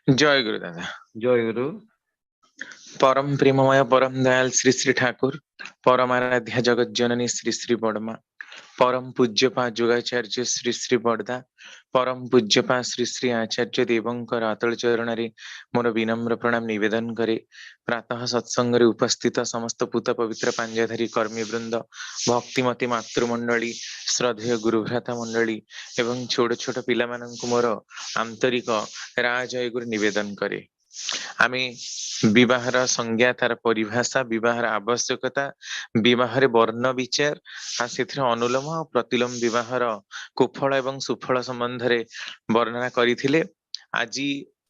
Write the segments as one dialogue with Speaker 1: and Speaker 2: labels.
Speaker 1: जय गुरु दादा।
Speaker 2: जय गुरु।
Speaker 1: परम प्रेममय परम दयाल श्री श्री ठाकुर, परम आराध्या जगत जननी श्री श्री बड़मा, परम पूज्यपा योगाचार्य श्री श्री बड़दा, परम पूज्यपा श्री श्री आचार्य देवंकर अतल चरण मोर विनम्र प्रणाम निवेदन करे। प्रातः सत्संग रे उपस्थित समस्त पूत पवित्र पांजाधारी कर्मी वृंद, भक्तिमती मातृमंडली, श्रद्धेय गुरुभ्राता मंडली एवं छोट छोट पिला माननकु मोर आंतरिक राजय गुरु निवेदन करे। आमे विवाहर संज्ञा तार परिभाषा, विवाहर आवश्यकता, विवाहरे वर्ण विचार से अनुलोम और प्रतिलोम विवाहर कुफल एवं सुफल संबंध रे वर्णना करिथिले। आज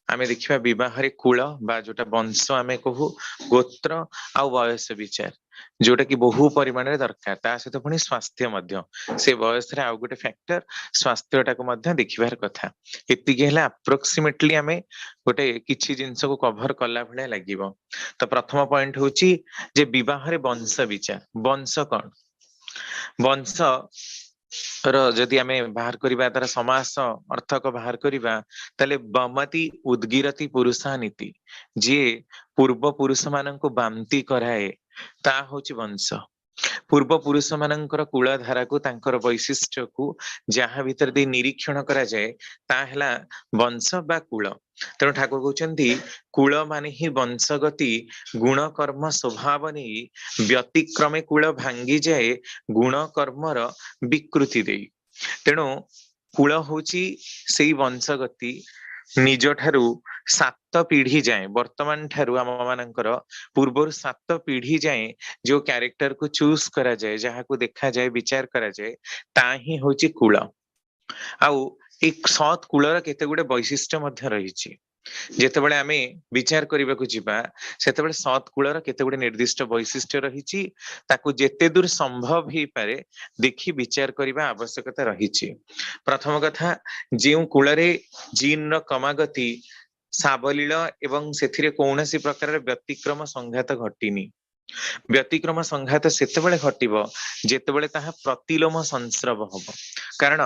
Speaker 1: आमे देखिबा विवाहरे कुल बा जोटा वंश आमे कहू, गोत्र आ वयस विचार जोटा कि बहु परिमाण रे दरकार। ता सहित पुणी स्वास्थ्य मध्य, से वयस रे आउ गोटे फैक्टर स्वास्थ्यटा को मध्य देखिबार कथा। एतिके हेला अप्रोक्सीमेटली आमे गोटे किछि जिंस को कभर कला भले लागिबो। तो प्रथम पॉइंट होची जे विवाह रे वंश विचार। वंश कौन? वंश र जदि आमे बाहर करिबा तार समास अर्थ को बाहर करिबा तले बमति उद्गिरति पुरुषा नीति, जे पूर्व पुरुष माननको बांति कराए ता होची वंश। पूर्व पुरुष मानकर कूल धारा को तांकर वैशिष्ट्य को जहाँ भीतर दे निरीक्षण करा जाए ताहेला वंश बा कूल। तेणु ठाकुर कहते कूल माने ही वंशगति, गुण कर्म स्वभाव नहीं व्यतिक्रमे कूल भांगी जाए गुण कर्मर विकृति दे। तेणु कूल होची सेई वंशगति निज ठारू 7 पीढ़ी जाए, वर्तमान ठारू आम मानकर पूर्व 7 पीढ़ी जाए जो कैरेक्टर को चूज करा जाए, जहाँ को देखा जाए विचार करा जाए, ता ही होची कूल। आउ एक सत कूलर केते गुडे वैशिष्ट्य मध्य रहिछि। जेतेबेले आमे विचार करबा को जिबा सेतेबेले सत कूलर केते गुडे निर्दिष्ट वैशिष्ट्य रहिछि, ताकू जेते दूर संभव ही पारे देखि विचार करबा आवश्यकता रहिछि। प्रथम कथा, जेउ कूलरे जीन र कमागति साबलील एवं सेथिरे कौनसी प्रकार व्यतिक्रम संघात घटिनी। व्यतिक्रम संघात सेतेबेले घटिबो जेतेबेले ताहा प्रतिलोम संस्रव हबो। कारण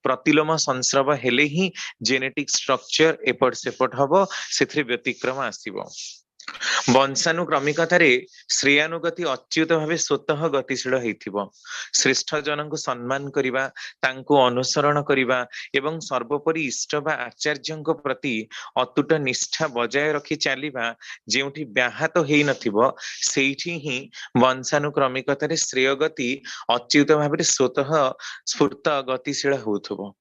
Speaker 1: प्रतिलोम संस्रव हेले ही जेनेटिक स्ट्रक्चर एपट सेपट हबो, सेथिरे व्यतिक्रम आसीबो। वंशानुक्रमिकतारे श्रेयानुगति अच्युत भावे स्वतः गतिशील हेतिबो। श्रेष्ठ जनଙ୍କୁ सम्मान करिबा, तांको अनुसरण करिबा एवं सर्वोपरि इष्ट बा आचार्यଙ୍କ प्रति अतुट निष्ठा बजाय रखि चालिबा जेउठी व्याहत हेइ नथिबो, सेइठी ही वंशानुक्रमिकतारे श्रेय गति अच्युत भावे स्वतः स्फूर्त गतिशील होउथबो।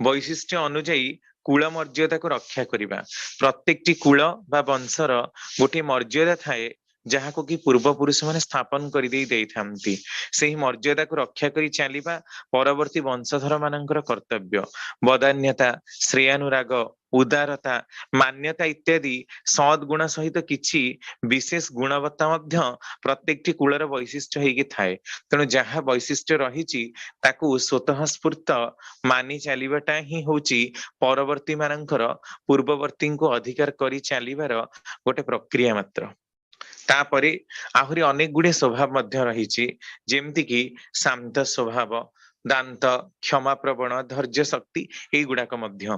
Speaker 1: वैशिष्ट्य अनुଯାयी कूल मर्यादा को रक्षा करिबा। प्रत्येकटी कूल बा वंशर गोटे मर्यादा थाए, जहाँ को कि पूर्व पुरुष माने स्थापन कर देई थांती। सेही मर्यादा को रक्षा करी चालिबा परवर्ती वंशधर मानकर कर्तव्य। बदान्यता, श्रेयानुराग, उदारता, मान्यता इत्यादि सद्गुण सहित किछि विशेष गुणवत्ता मध्य प्रत्येकटी कूलर वैशिष्ट्य हेइकी थाए। तेणु जहाँ वैशिष्ट्य रहिछि ताकू स्वतः स्फूर्त मानि चालिबाटा ही होची परवर्ती मानकर पूर्ववर्ती को अधिकार करी चालिबार गोटे प्रक्रिया मात्र। तापरे आहुरी अनेक गुडे स्वभाव मध्य रहिछि, जेमति कि शांत स्वभाव, दांत, क्षमा प्रवण, धैर्य शक्ति एई गुडाक मध्य।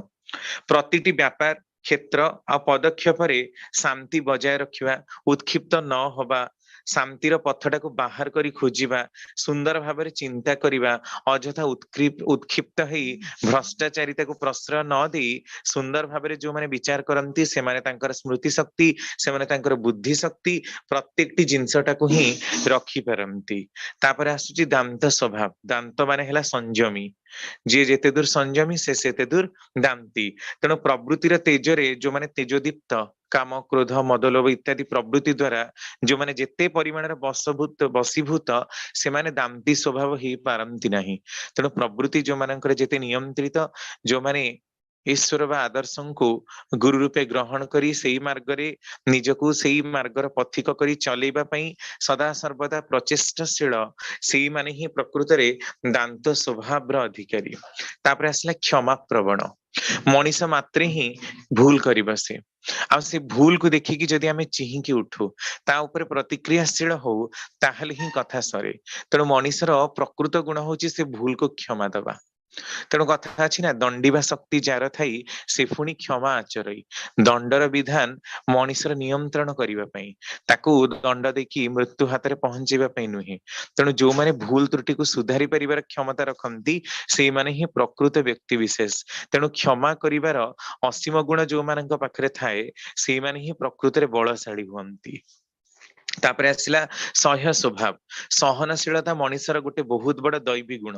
Speaker 1: प्रतिटी व्यापार क्षेत्र आ पदक्षेपरे शांति बजाय रखिबा, उत्क्षिप्त न होबा, शांतिर पथटा को बाहर करी खोजिबा, सुंदर भाବରେ चिंता करिबा, अଯଥା उत्क्षिप्त हेई भ्रष्टाचारिता को प्रश्रय न देई सुंदर भाବରେ जो माने विचार करंती से माने तांकर स्मृति शक्ति, से माने तांकर बुद्धि शक्ति प्रत्येकटी जिंसटा को ही रखी पारंती। तापर आसुची दांत स्वभाव। दांत माने हेला संयमी, जे जेते दूर संयमी से सेते दूर दांती। तेणु प्रवृत्तिर तेजरे जो माने तेजोदीप्त, काम क्रोध मद लोभ इत्यादि प्रवृत्ति द्वारा जो माने जेते परिमाण बसीभूत से माने दांती स्वभाव ही पारंती नहीं। तेणु प्रवृत्ति जो मानकर जेते नियंत्रित, जो माने ईश्वर बा आदर्श को गुरु रूपे ग्रहण करी सेई मार्गरे निजको सेई मार्गर पथिक करी चलेबा पई सदा सर्वदा प्रचेष्टाशील, सेई माने ही प्रकृत रे दांत स्वभाव अधिकारी। तापर आसला क्षमा प्रवण। मनीष मात्रे ही भूल कर बसे, आ से भूल को देखिकी जदि आमे चिहिकी उठू, ता ऊपर प्रतिक्रियाशील हो, ताहले ही कथा सरे। तेणु मनीषर प्रकृत गुण होची से भूल को क्षमा दबा। तेणु कथा अछि ना, दंडिबा शक्ति जार थाई से पुणी क्षमा आचरई। दंडर विधान मनीषर नियंत्रण करने पई, ताकू दंड देखि मृत्यु हाथ में पहुंचेबा पई नुहे। तेणु जो माने भूल त्रुटि को सुधारी परिवार क्षमता रखती से माने ही प्रकृत व्यक्ति विशेष। तेणु क्षमा करिवार असीम गुण जो मानक पाखरे थाए से माने ही प्रकृत रे बलशाली हुअंती। तापर आसिला सह्य स्वभाव। सहनशीलता मनीषर गोटे बहुत बड़ दैवी गुण।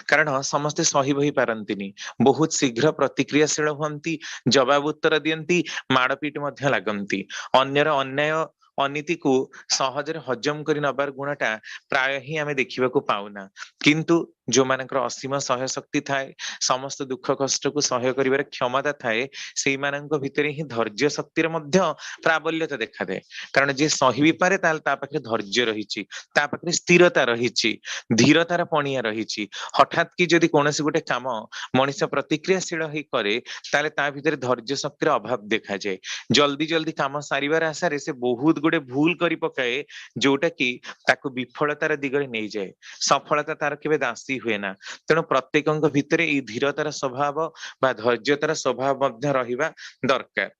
Speaker 1: कारण समस्ते सही बही पारंतिनी, बहुत शीघ्र प्रतिक्रियाशील हुअंती, जवाब उत्तर दियंती, माड़पीट मध्य लागंती। अन्यर अन्याय अनीति को सहजरे हजम करि नबार गुणटा प्राय ही आमे देखिबाकू पाउना। किंतु जो मानकर असीम सह्य शक्ति थाए, समस्त दुख कष्ट को सह्य करिवार क्षमता थाए, सेई मानक भितरे ही धैर्य शक्तिर मध्य प्राबल्यता देखा दे। कारण जे सही भी पारे ताल ता पाखरे धैर्य रहिछि, ता पाखरे स्थिरता रहिछि, धीरतार पणिया रहिछि। हठात कि जदि कोनोसी गोटे काम मनीष प्रतिक्रियाशील ही करे ताले ता भितर धैर्य शक्तिर अभाव देखा जाए। जल्दी जल्दी काम सारिबार आशारे से बहुत गुडे भूल करि पकाए, जोटा कि ताकू विफलतार दिगरे नै जाए। सफलता तार केबे दासी हुए ना। तेणु प्रत्येकଙ୍କ भितरे ई धीरतार स्वभाव बा धैर्यतार स्वभाव मध्य रहिबा दरकार।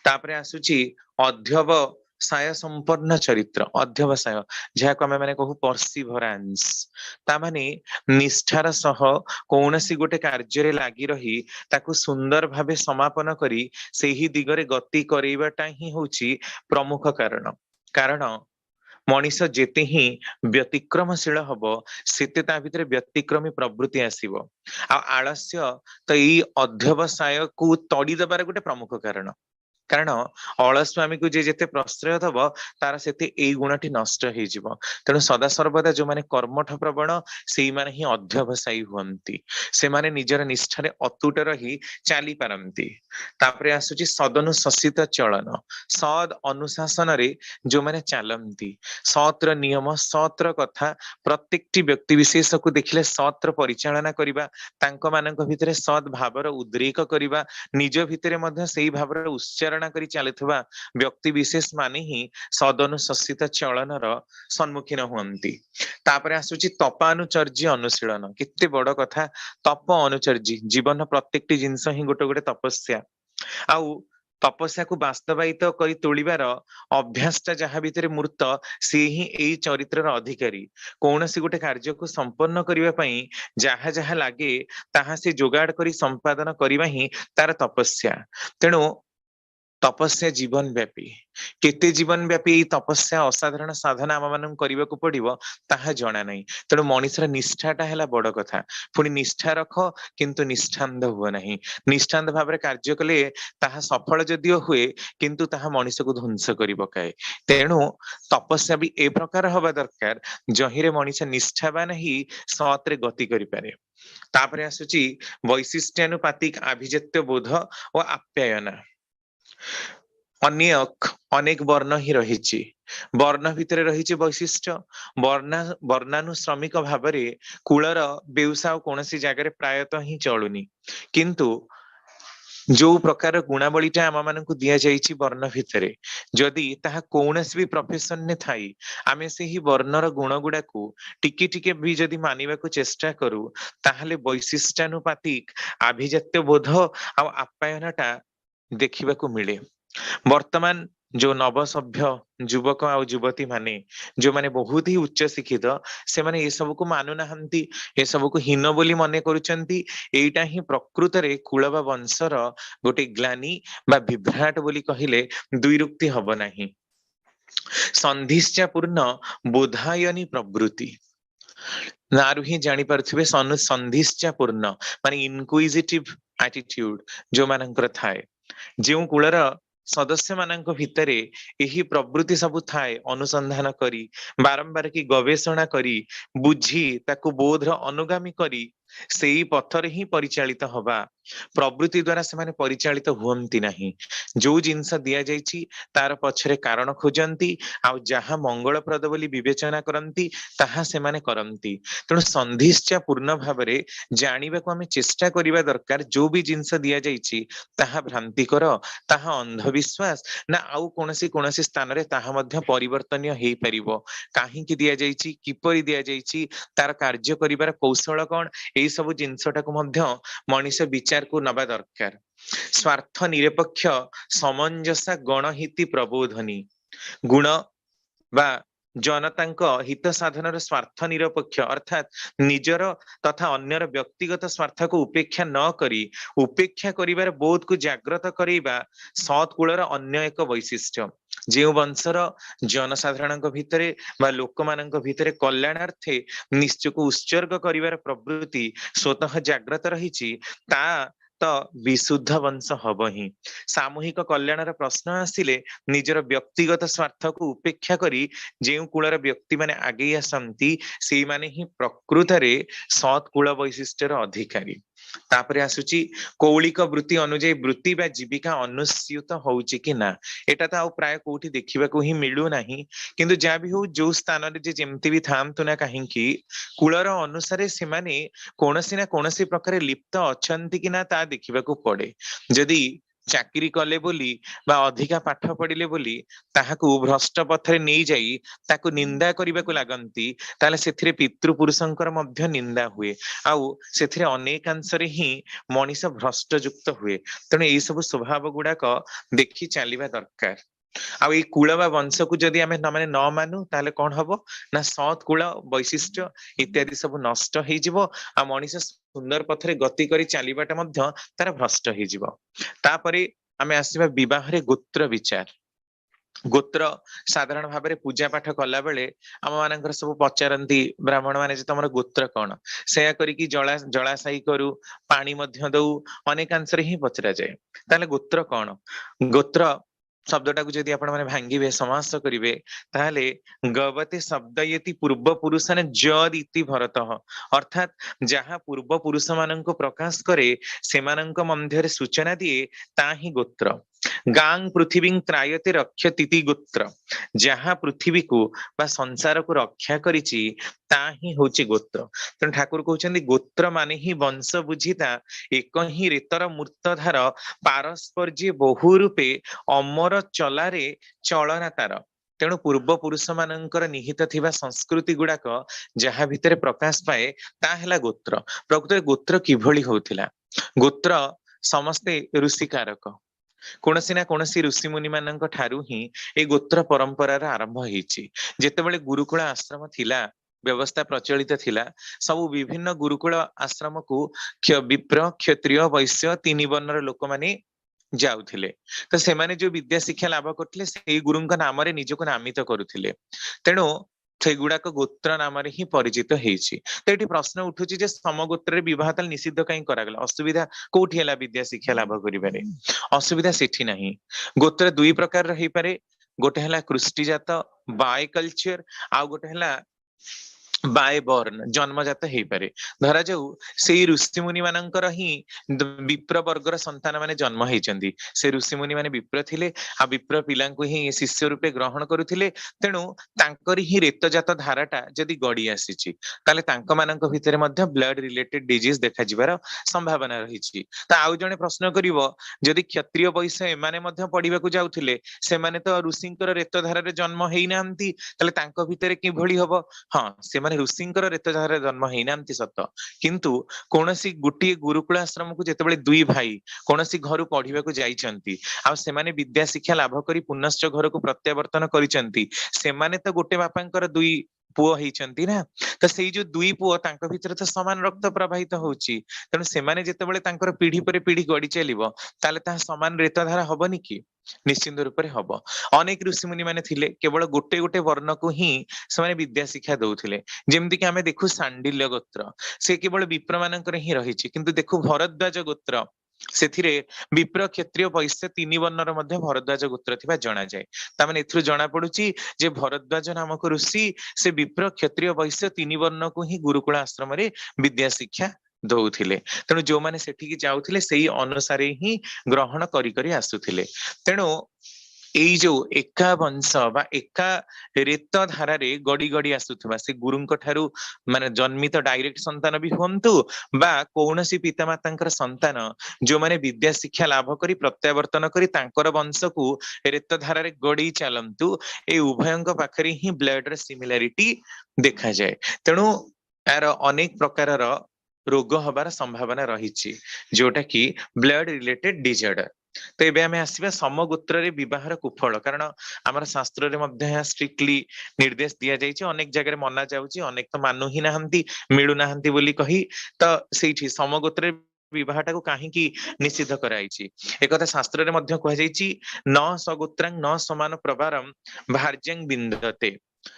Speaker 1: तापरे आसुची अध्यव साय संपन्न चरित्र। अध्यवसाय जहाको आमे माने कहू परसिभरांस, ता माने निष्ठार सह कौनसी गोटे कार्य लागि रही ताकू सुंदर भावे समापन करी सेही दिगरे गति करेबाटा ही होची प्रमुख कारण। कारण मनीष जेते ही व्यतिक्रमशील हब सेते ता भितरे व्यतिक्रमी प्रवृत्ति आसीबो। आ आलस्य तो ई अध्यवसाय को तड़ी देबार गोटे प्रमुख कारण। कारण अलस्वामी को जे जेते प्रश्रय दब तार सेते एई गुणटी नष्ट हो जिवो। तेणु सदा सर्वदा जो माने कर्मठ प्रवण सेई माने ही अध्यवसायी हुअंती, से माने निजर निष्ठारे अतुट रही चाली पारंती। तापरे आसुची सदनुशासित चलन। सद अनुशासन रे जो माने चालंती, सत्र नियम सत्र कथा प्रत्येकटी व्यक्ति विशेष को देखिले सत्र परिचालना करिबा, तांको मानक भितरे सद भावर उद्रेक करिबा, निज भितरे मध्य सेई भावर उच्चारण करी चालुथबा व्यक्ति विशेष माने ही सदनुशासित चलनर सम्मुखीन हुअंती। तापरे आसुची तपानुचर्य अनुशीलन। केते बड़ कथा तप अनुचर्य। जीवन प्रत्येकटी जिंस ही गोटे गोटे तपस्या। आउ तपस्या को वास्तवायित करी तोलिबार अभ्यासटा जहा भितरे मूर्त से ही एई चरित्रर अधिकारी। कौनसी गोटे कार्य को संपन्न करिवा पई जहा जहा लागे ताहा से जोगाड़ करी संपादन करिवा ही तार तपस्या। तेणु तपस्या जीवन व्यापी। केते जीवन व्यापी तपस्या असाधारण साधना आम मान करने को पड़ो ताहा जना नहीं। तेणु मनीषर निष्ठाटा है बड़ कथा। पुणी निष्ठा रख किंतु निष्ठांध हुए नहीं। निष्ठांध भाव कार्य कले ताहा सफल जदिओ हुए किंतु ताहा मनीष को ध्वंस कर पकाए। तेणु तपस्या भी ए प्रकार हवा दरकार जहिरे मनीष निष्ठावान ही सत्रे गति करिपारे। तापरे आसुची वैशिष्ट्यानुपातिक आभिजात्य बोध और आप्यायना। अनेक वर्ण ही रही। वर्ण भितर रही वैशिष्ट्य। वर्णानुश्रमिक भाव में कूलर बेउसा कौन सी जगह प्रायतः ही चलुनी, किंतु जो प्रकार गुणावलीटा आम मान दि जाइए वर्ण भितर, जदि ताहा कौनसी भी प्रोफेशन ने थाई आमे से ही वर्णर गुण गुड़ा को टिके टिके भी जदि मानिबा को चेष्टा करू ताहले वैशिष्ट्यानुपातिक आभिजात्य बोध आ आप्यायनटा देखिबा को मिले। वर्तमान जो नवसभ्य युवक आ युवती माने जो माने बहुत ही उच्च शिक्षित से माने ये सब को मानु नाहंती, ये सब को हीन बोली मने करूचंती। एटा ही प्रकृत रे कुलवा वंशर गोटे ग्लानी बा विभ्राट बोली कहिले दुईरुक्ति हब नाही। संधिश्चापूर्ण बोधायनी प्रवृत्ति नारु ही जानी पारथिबे संधिश्चापूर्ण माने इनक्विजिटिव एटीट्यूड जो मानकर थाए। जो कूलर सदस्य मानक भितरे यही प्रवृत्ति सब थाए अनुसंधान करी बारंबार की गवेषणा करी बुझी ताकू बोध अनुगामी करी सेई पथर ही परिचालित हवा प्रवृत्ति द्वारा से माने परिचालित हुअंती नहीं। जो जिनस दिया जाइछि तार पछरे कारण खोजंती आ जहा मंगलप्रद बोली विवेचना करंती ताहा से माने करंती। तेणु संधिश्चा पूर्ण भावरे जानिबा को आमे चेष्टा करिबा दरकार। जो भी जिनस दिया जाइछि ताहा भ्रांतिकर, ताहा अंधविश्वास ना आउ कोनसी स्थान रे ताहा मध्य परिवर्तनीय हेई परिबो। काहींकि दिया जाइछि, किपरि दिया जाइछि, तार कार्य करिबार कौशल कोन, एई सब जिनसटा को मध्य मनीष विचार को नबा दरकार। स्वार्थ निरपेक्ष समंजसा गणहिति प्रबोधनी गुण बा जनताଙ୍କ हित साधन स्वार्थ निरपेक्ष अर्थात निजर तथा अन्यर व्यक्तिगत स्वार्थ को उपेक्षा न करी उपेक्षा करिबार बोध को जागृत करेबा सत्कूलर अन्य एक वैशिष्ट्य। जो वंशर जनसाधारण भितरे बा लोक मानक भितरे कल्याणार्थे निश्चय को उत्सर्ग करिबार प्रवृत्ति स्वतः जागृत रही ता तो विशुद्ध वंश हब ही। सामूहिक कल्याणर प्रश्न आसिले निजर व्यक्तिगत स्वार्थ को उपेक्षा करी जो कूलर व्यक्ति माने आगे आसंती से माने ही प्रकृत रे सत्कूल वैशिष्ट्यर अधिकारी। तापरे आसुची कौलिक वृत्ति अनुଯାयी वृत्ति बा जीविका अनुस्यूत होउची कि ना एटा तो प्राय कोठी देखिबा को ही मिलु नाही। किंतु जा भी हो जो स्थान रे जे जेमति भी थामतु ना काहेकि कूलर अनुसारे से माने कोनसी ना कोनसी प्रकार लिप्त अछंती कि ना ता देखिबा को पड़े। जदि चाकरी कले बोली बा अधिका पाठ पढ़िले बोली ताहाकू भ्रष्ट पथरे नहीं जाई ताकू निंदा करबा को लागंती ताले सेथिरे पितृपुरुषंकर मध्य निंदा हुए आउ सेथिरे अनेकांशरे ही मनीष भ्रष्ट युक्त हुए। तेणु एई सब स्वभाव गुड़ाक देखि चलिबा दरकार। आउ ए कूल बा वंश को जदि आमे माने न मानु ताले कोन हबो ना सत कूल वैशिष्ट्य इत्यादि सब नष्ट हेइ जिवो आ मनीष सुंदर पथरे गति करी चलिबाटा मध्य तार भ्रष्ट हेइ जिवो। तापरे आमे आसीबा विवाह रे गोत्र विचार। गोत्र साधारण भाव में पूजा पाठ कला बेले आम मानकर सब पचारती ब्राह्मण माने जे तमर गोत्र कौन से करिकी जलाशायी करू पानी मध्य दऊ अनेकांशरे ही पचरा जाए ताले गोत्र कौन। गोत्र शब्दटा को जदि आपण माने भांगिबे समास करिवे ताहले गवते शब्द यति पूर्व पुरुष ने जद इति भरतः अर्थात जहाँ पूर्व पुरुष मानक प्रकाश करे सेमानक मध्य सूचना दिए ताही गोत्र। गांग पृथ्वी त्रायते रक्षति गोत्र जहाँ पृथ्वी को बा संसार को रक्षा करिछि ताही होछि गोत्र। तेणु ठाकुर कहउछन्ति गोत्र माने ही वंश बुझिता एक ही रेतर मूर्तधार पारस्पर्य बहु रूपे अमर चलारे चलना तार। तेणु पूर्व पुरुष मानकर निहित थिबा संस्कृति गुड़ाक जहाँ भितर प्रकाश पाए ताहेला गोत्र। प्रकृत गोत्र किभଳି होउथिला गोत्र समस्ते ऋषि कारक कोनसी ना कोनसी ऋषि मुनि मानक ठारू ही ए गोत्र परंपरार आरंभ होईछि। जेतेबेले गुरुकुल आश्रम थिला व्यवस्था प्रचलित थिला सब विभिन्न गुरुकुल आश्रम को विप्र क्षत्रिय वैश्य तीन वर्णर लोक माने जाउथिले तो सेमाने जो विद्या शिक्षा लाभ करथिले सेई गुरुंक नाम रे निजको नामित करुथिले। तेणु सेगुड़ाक गोत्र नाम ही परिचित होईछि। तो ये प्रश्न उठुछि जे समगोत्र विवाह ताल निषिद्ध कहीं करागला असुविधा कोठी हैला विद्या शिक्षा लाभ करिबारे असुविधा सेठी नहीं। गोत्र दुई प्रकार रही पारे गोटे हैला कृष्टि जात बाय कल्चर आ गोटे हैला बाय बर्न जन्मजात हेई पारे। धरा जाऊ से ऋषि मुनि मानकर ही विप्र वर्गर संतान माने जन्म हेइचंदी से ऋषि मुनि माने विप्र थिले आ विप्र पिलांकु ही शिष्य रूपे ग्रहण करुथिले। तेणु तांकरी ही रेतजात धाराटा जदि गड़ी आसीची ताले तांक मानक भितरे मध्य ब्लड रिलेटेड डिजीज देखा जिबार संभावना रहिछि। त आउ जणे प्रश्न करिवो जदि क्षत्रिय वैश्य एमाने मध्य पढिबाकू जाउथिले सेमाने तो ऋषिंकर रेत धारारे जन्म हेइ नांती ताले तांक भितरे किभଳି हबो। हां से ऋषिंकर रेतधारा जन्म हेइनांती सत किंतु कोनसी गुटी गुरुकुल आश्रम को जेतेबेले दुई भाई कोनसी घर पढ़िबा को जाइचंती आ सेमाने विद्या शिक्षा लाभ करी पुनश्च घर को प्रत्यावर्तन करिचंती सेमाने तो गोटे बापांकर दुई पुओ हेइचंती ना तो सेई जो दुई पुओ तांक भितर तो समान रक्त प्रवाहित होउची। तेणु सेमाने जेतेबेले तांकर पीढ़ी पर पीढ़ी गड़ी चलिबो ताले ता समान रेतधारा हबनी कि निश्चिंत रूप से हब। अनेक ऋषि मुनि माने थिले केवल गोटे गोटे वर्ण को ही से विद्या शिक्षा दौथिले जेमति कि आमे देखु सांडिल्य गोत्र से केवल विप्र मानकर ही रहिछि किंतु देखु भरद्वाज गोत्र सेथिरे विप्र क्षत्रिय वैश्य तीन वर्णर मध्य भरद्वाज गोत्र थिबा जणा जाय। तामाने एथुरु जणा पडुछि जे भरद्वाज नामक ऋषि से विप्र क्षत्रिय वैश्य तीन वर्ण को ही गुरुकुल आश्रम रे विद्या शिक्षा दौथिले। तेणु जो माने सेठिकी जाउथिले सेही अनुसारे ही ग्रहण करी करी आसुथिले। तेणु एई जो एका वंश बा एका रेत धारारे गड़ी गड़ी आसुथबा से गुरुंक ठारू माने जन्मित डायरेक्ट संतान भी हुंतु बा कौनसी पितामातांकर संतान जो माने विद्या शिक्षा लाभ करी प्रत्यावर्तन करी तांकर वंश को रेत धारारे गड़ी चलंतु ए उभयंक पाखरी ही ब्लड रे सिमिलारिटी देखा जाए। तेणु यार अनेक प्रकारर ରୋଗ ହବାର ସମ୍ଭାବନା ରହିଛି, ଯୋଉଟା କି ବ୍ଲଡ ରିଲେଟେଡ ଡିଜର୍ଡର। ତ ଏବେ ଆମେ ଆସିବା ସମଗୋତ୍ରରେ ବିବାହର କୁଫଳ, କାରଣ ଆମର ଶାସ୍ତ୍ରରେ ମଧ୍ୟ ଏହା ଷ୍ଟ୍ରିକ୍ଟଲି ନିର୍ଦ୍ଦେଶ ଦିଆଯାଇଛି, ଅନେକ ଜାଗାରେ ମନା ଯାଉଛି, ଅନେକ ତ ମାନୁ ହିଁ ନାହାନ୍ତି, ମିଳୁନାହାନ୍ତି ବୋଲି କହି। ତ ସେଇଠି ସମଗୋତ୍ରରେ ବିବାହଟାକୁ କାହିଁକି ନିଷିଦ୍ଧ କରାଯାଇଛି, ଏକଥା ଶାସ୍ତ୍ରରେ ମଧ୍ୟ କୁହାଯାଇଛି। ନ ସଗୋତ୍ରାଂ ନ ସମାନ ପ୍ରବାରମ୍ ଭାର୍ଯ୍ୟାଂ ବିନ୍ଦତେ।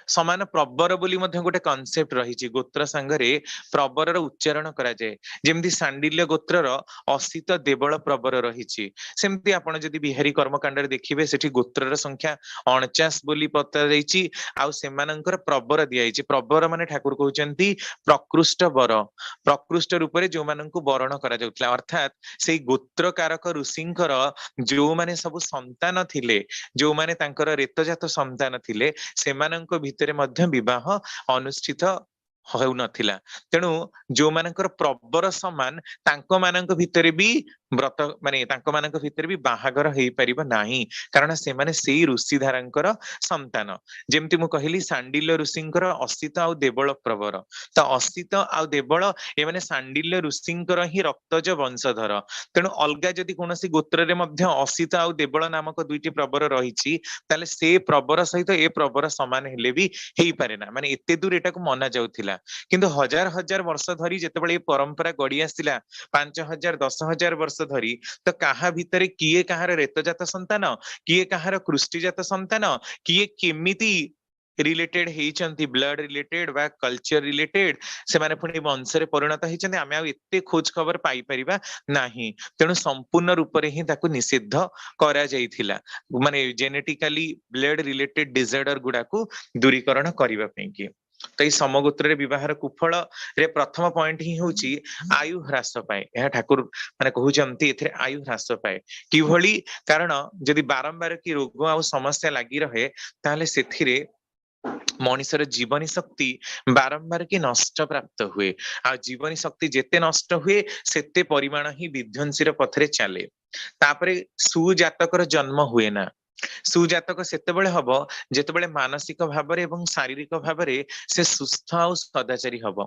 Speaker 1: ସମାନ ପ୍ରବର ବୋଲି ମଧ୍ୟ ଗୋଟେ କନସେପ୍ଟ ରହିଛି, ଗୋତ୍ର ସାଙ୍ଗରେ ପ୍ରବରର ଉଚ୍ଚାରଣ କରାଯାଏ। ଯେମିତି ସାଣ୍ଡିଲ୍ୟ ଗୋତ୍ରର ଅସିତ ଦେବଳ ପ୍ରବର ରହିଛି, ସେମିତି ଆପଣ ଯଦି ବିହାରୀ କର୍ମକାଣ୍ଡରେ ଦେଖିବେ ସେଠି ଗୋତ୍ରର ସଂଖ୍ୟା 49 ବୋଲି ପତାଯାଇଛି, ଆଉ ସେମାନଙ୍କର ପ୍ରବର ଦିଆଯାଇଛି। ପ୍ରବର ମାନେ ଠାକୁର କହୁଛନ୍ତି ପ୍ରକୃଷ୍ଟ ବର, ପ୍ରକୃଷ୍ଟ ରୂପରେ ଯୋଉମାନଙ୍କୁ ବରଣ କରାଯାଉଥିଲା, ଅର୍ଥାତ ସେଇ ଗୋତ୍ରକାରକ ଋଷିଙ୍କର ଯୋଉମାନେ ସବୁ ସନ୍ତାନ ଥିଲେ, ଯୋଉମାନେ ତାଙ୍କର ରେତଜାତ ସନ୍ତାନ ଥିଲେ, ସେମାନଙ୍କ ଭିତରେ ମଧ୍ୟ ବିବାହ ଅନୁଷ୍ଠିତ ହେଉନଥିଲା। ତେଣୁ ଯୋଉମାନଙ୍କର ପ୍ରବର ସମାନ ତାଙ୍କ ମାନଙ୍କ ଭିତରେ ବି ବ୍ରତ ମାନେ ତାଙ୍କ ମାନଙ୍କ ଭିତରେ ବି ବାହାଘର ହେଇପାରିବ ନାହିଁ, କାରଣ ସେମାନେ ସେଇ ଋଷିଧାରାଙ୍କର ସନ୍ତାନ। ଯେମିତି ମୁଁ କହିଲି ସାଣ୍ଡିଲ୍ୟ ଋଷିଙ୍କର ଅସିତ ଆଉ ଦେବଳ ପ୍ରବର, ତ ଅସିତ ଆଉ ଦେବଳ ଏମାନେ ସାଣ୍ଡିଲ୍ୟ ଋଷିଙ୍କର ହିଁ ରକ୍ତଜ ବଂଶଧର। ତେଣୁ ଅଲଗା ଯଦି କୌଣସି ଗୋତ୍ରରେ ମଧ୍ୟ ଅସିତ ଆଉ ଦେବଳ ନାମକ ଦୁଇଟି ପ୍ରବର ରହିଛି, ତାହେଲେ ସେ ପ୍ରବର ସହିତ ଏ ପ୍ରବର ସମାନ ହେଲେ ବି ହେଇପାରେ ନା, ମାନେ ଏତେ ଦୂର ଏଟାକୁ ମନା ଯାଉଥିଲା। କିନ୍ତୁ ହଜାର ହଜାର ବର୍ଷ ଧରି ଯେତେବେଳେ ଏ ପରମ୍ପରା ଗଢି ଆସିଲା, 5,000 10,000 ବର୍ଷ ଧରି, ତ କାହା ଭିତରେ କିଏ କାହାର ରେତଜାତ ସନ୍ତାନ, କିଏ କାହାର କୃଷ୍ଟିଜାତ ସନ୍ତାନ, କିଏ କେମିତି ରିଲେଟେଡ ହେଇଛନ୍ତି, ବ୍ଲଡ ରିଲେଟେଡ ବା କଲଚର ରିଲେଟେଡ, ସେମାନେ ପୁଣି ବଂଶରେ ପରିଣତ ହେଇଛନ୍ତି, ଆମେ ଆଉ ଏତେ ଖୋଜ ଖବର ପାଇପାରିବା ନାହିଁ। ତେଣୁ ସମ୍ପୂର୍ଣ୍ଣ ରୂପରେ ହିଁ ତାକୁ ନିଷିଦ୍ଧ କରାଯାଇଥିଲା, ମାନେ ଜେନେଟିକାଲି ବ୍ଲଡ ରିଲେଟେଡ ଡିସଅର୍ଡର ଗୁଡାକୁ ଦୂରୀକରଣ କରିବା ପାଇଁ କି। ତ ଏଇ ସମଗୋତ୍ରରେ ବିବାହର କୁଫଳରେ ପ୍ରଥମ ପଏଣ୍ଟ ହିଁ ହଉଛି ଆୟୁ ହ୍ରାସ ପାଏ। ଏହା ଠାକୁର ମାନେ କହୁଛନ୍ତି ଏଥିରେ ଆୟୁ ହ୍ରାସ ପାଏ। କିଭଳି? କାରଣ ଯଦି ବାରମ୍ବାର କି ରୋଗ ଆଉ ସମସ୍ୟା ଲାଗି ରହେ, ତାହେଲେ ସେଥିରେ ମଣିଷର ଜୀବନୀ ଶକ୍ତି ବାରମ୍ବାର କି ନଷ୍ଟ ପ୍ରାପ୍ତ ହୁଏ, ଆଉ ଜୀବନୀ ଶକ୍ତି ଯେତେ ନଷ୍ଟ ହୁଏ ସେତେ ପରିମାଣ ହିଁ ବିଧ୍ୱଂସୀର ପଥରେ ଚାଲେ। ତାପରେ ସୁଜାତକର ଜନ୍ମ ହୁଏ ନା। ସୁଜାତକ ସେତେବେଳେ ହବ ଯେତେବେଳେ ମାନସିକ ଭାବରେ ଏବଂ ଶାରୀରିକ ଭାବରେ ସେ ସୁସ୍ଥ ଆଉ ସଦାଚାରୀ ହବ।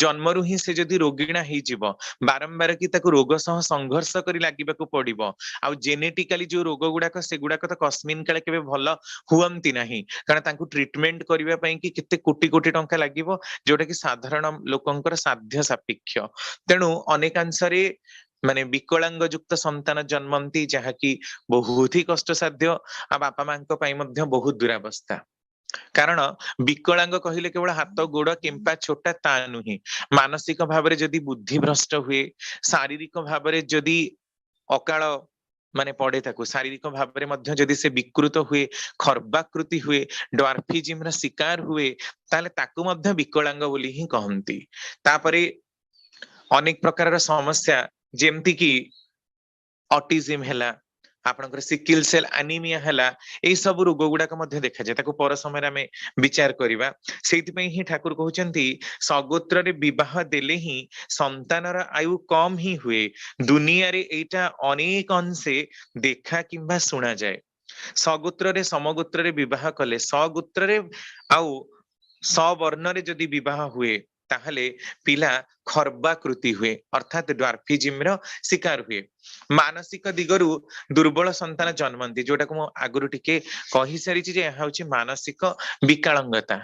Speaker 1: ଜନ୍ମରୁ ହିଁ ସେ ଯଦି ରୋଗୀଣା ହେଇଯିବ, ବାରମ୍ବାର କି ତାକୁ ରୋଗ ସହ ସଂଘର୍ଷ କରି ଲାଗିବାକୁ ପଡିବ, ଆଉ ଜେନେଟିକାଲି ଯୋଉ ରୋଗ ଗୁଡାକ ସେଗୁଡାକ ତ କସ୍ମିନ କାଳେ କେବେ ଭଲ ହୁଅନ୍ତି ନାହିଁ, କାରଣ ତାଙ୍କୁ ଟ୍ରିଟମେଣ୍ଟ କରିବା ପାଇଁ କି କେତେ କୋଟି କୋଟି ଟଙ୍କା ଲାଗିବ, ଯୋଉଟା କି ସାଧାରଣ ଲୋକଙ୍କର ସାଧ୍ୟ ସାପେକ୍ଷ। ତେଣୁ ଅନେକାଂଶରେ ମାନେ ବିକଳାଙ୍ଗ ଯୁକ୍ତ ସନ୍ତାନ ଜନ୍ମନ୍ତି, ଯାହାକି ବହୁତ ହି କଷ୍ଟସାଧ୍ୟ, ଆଉ ବାପା ମାଙ୍କ ପାଇଁ ମଧ୍ୟ ବହୁତ ଦୁରାବସ୍ଥା। କାରଣ ବିକଳାଙ୍ଗ କହିଲେ କେବଳ ହାତ ଗୋଡ କିମ୍ବା ଛୋଟା ତା ନୁହେଁ, ମାନସିକ ଭାବରେ ଯଦି ବୁଦ୍ଧିଭ୍ରଷ୍ଟ ହୁଏ, ଶାରୀରିକ ଭାବରେ ଯଦି ଅକାଳ ମାନେ ପଡେ, ତାକୁ ଶାରୀରିକ ଭାବରେ ମଧ୍ୟ ଯଦି ସେ ବିକୃତ ହୁଏ, ଖର୍ବାକୃତି ହୁଏ, ଡ୍ୱାର୍ଫିଜିମର ଶିକାର ହୁଏ, ତାହେଲେ ତାକୁ ମଧ୍ୟ ବିକଳାଙ୍ଗ ବୋଲି ହିଁ କହନ୍ତି। ତାପରେ ଅନେକ ପ୍ରକାରର ସମସ୍ୟା, ଯେମିତି କି ଅଟିଜିମ ହେଲା, ଆପଣଙ୍କର ସିକିଲ ସେଲ ଆନିମିଆ ହେଲା, ଏଇ ସବୁ ରୋଗ ଗୁଡାକ ମଧ୍ୟ ଦେଖାଯାଏ, ତାକୁ ପର ସମୟରେ ଆମେ ବିଚାର କରିବା। ସେଇଥିପାଇଁ ହିଁ ଠାକୁର କହୁଛନ୍ତି ସଗୋତ୍ରରେ ବିବାହ ଦେଲେ ହିଁ ସନ୍ତାନର ଆୟୁ କମ ହିଁ ହୁଏ। ଦୁନିଆରେ ଏଇଟା ଅନେକ ଅଂଶେ ଦେଖା କିମ୍ବା ଶୁଣାଯାଏ। ସଗୋତ୍ରରେ ସମଗୋତ୍ରରେ ବିବାହ କଲେ, ସଗୋତ୍ରରେ ଆଉ ସବର୍ଣ୍ଣରେ ଯଦି ବିବାହ ହୁଏ, ତାହେଲେ ପିଲା ଖର୍ବାକୃତି ହୁଏ, ଅର୍ଥାତ ଡ୍ୱାର୍ଫିଜିମର ଶିକାର ହୁଏ। ମାନସିକ ଦିଗରୁ ଦୁର୍ବଳ ସନ୍ତାନ ଜନ୍ମନ୍ତି, ଯୋଉଟାକୁ ମୁଁ ଆଗରୁ ଟିକେ କହିସାରିଛି ଯେ ଏହା ହଉଛି ମାନସିକ ବିକଳାଙ୍ଗତା।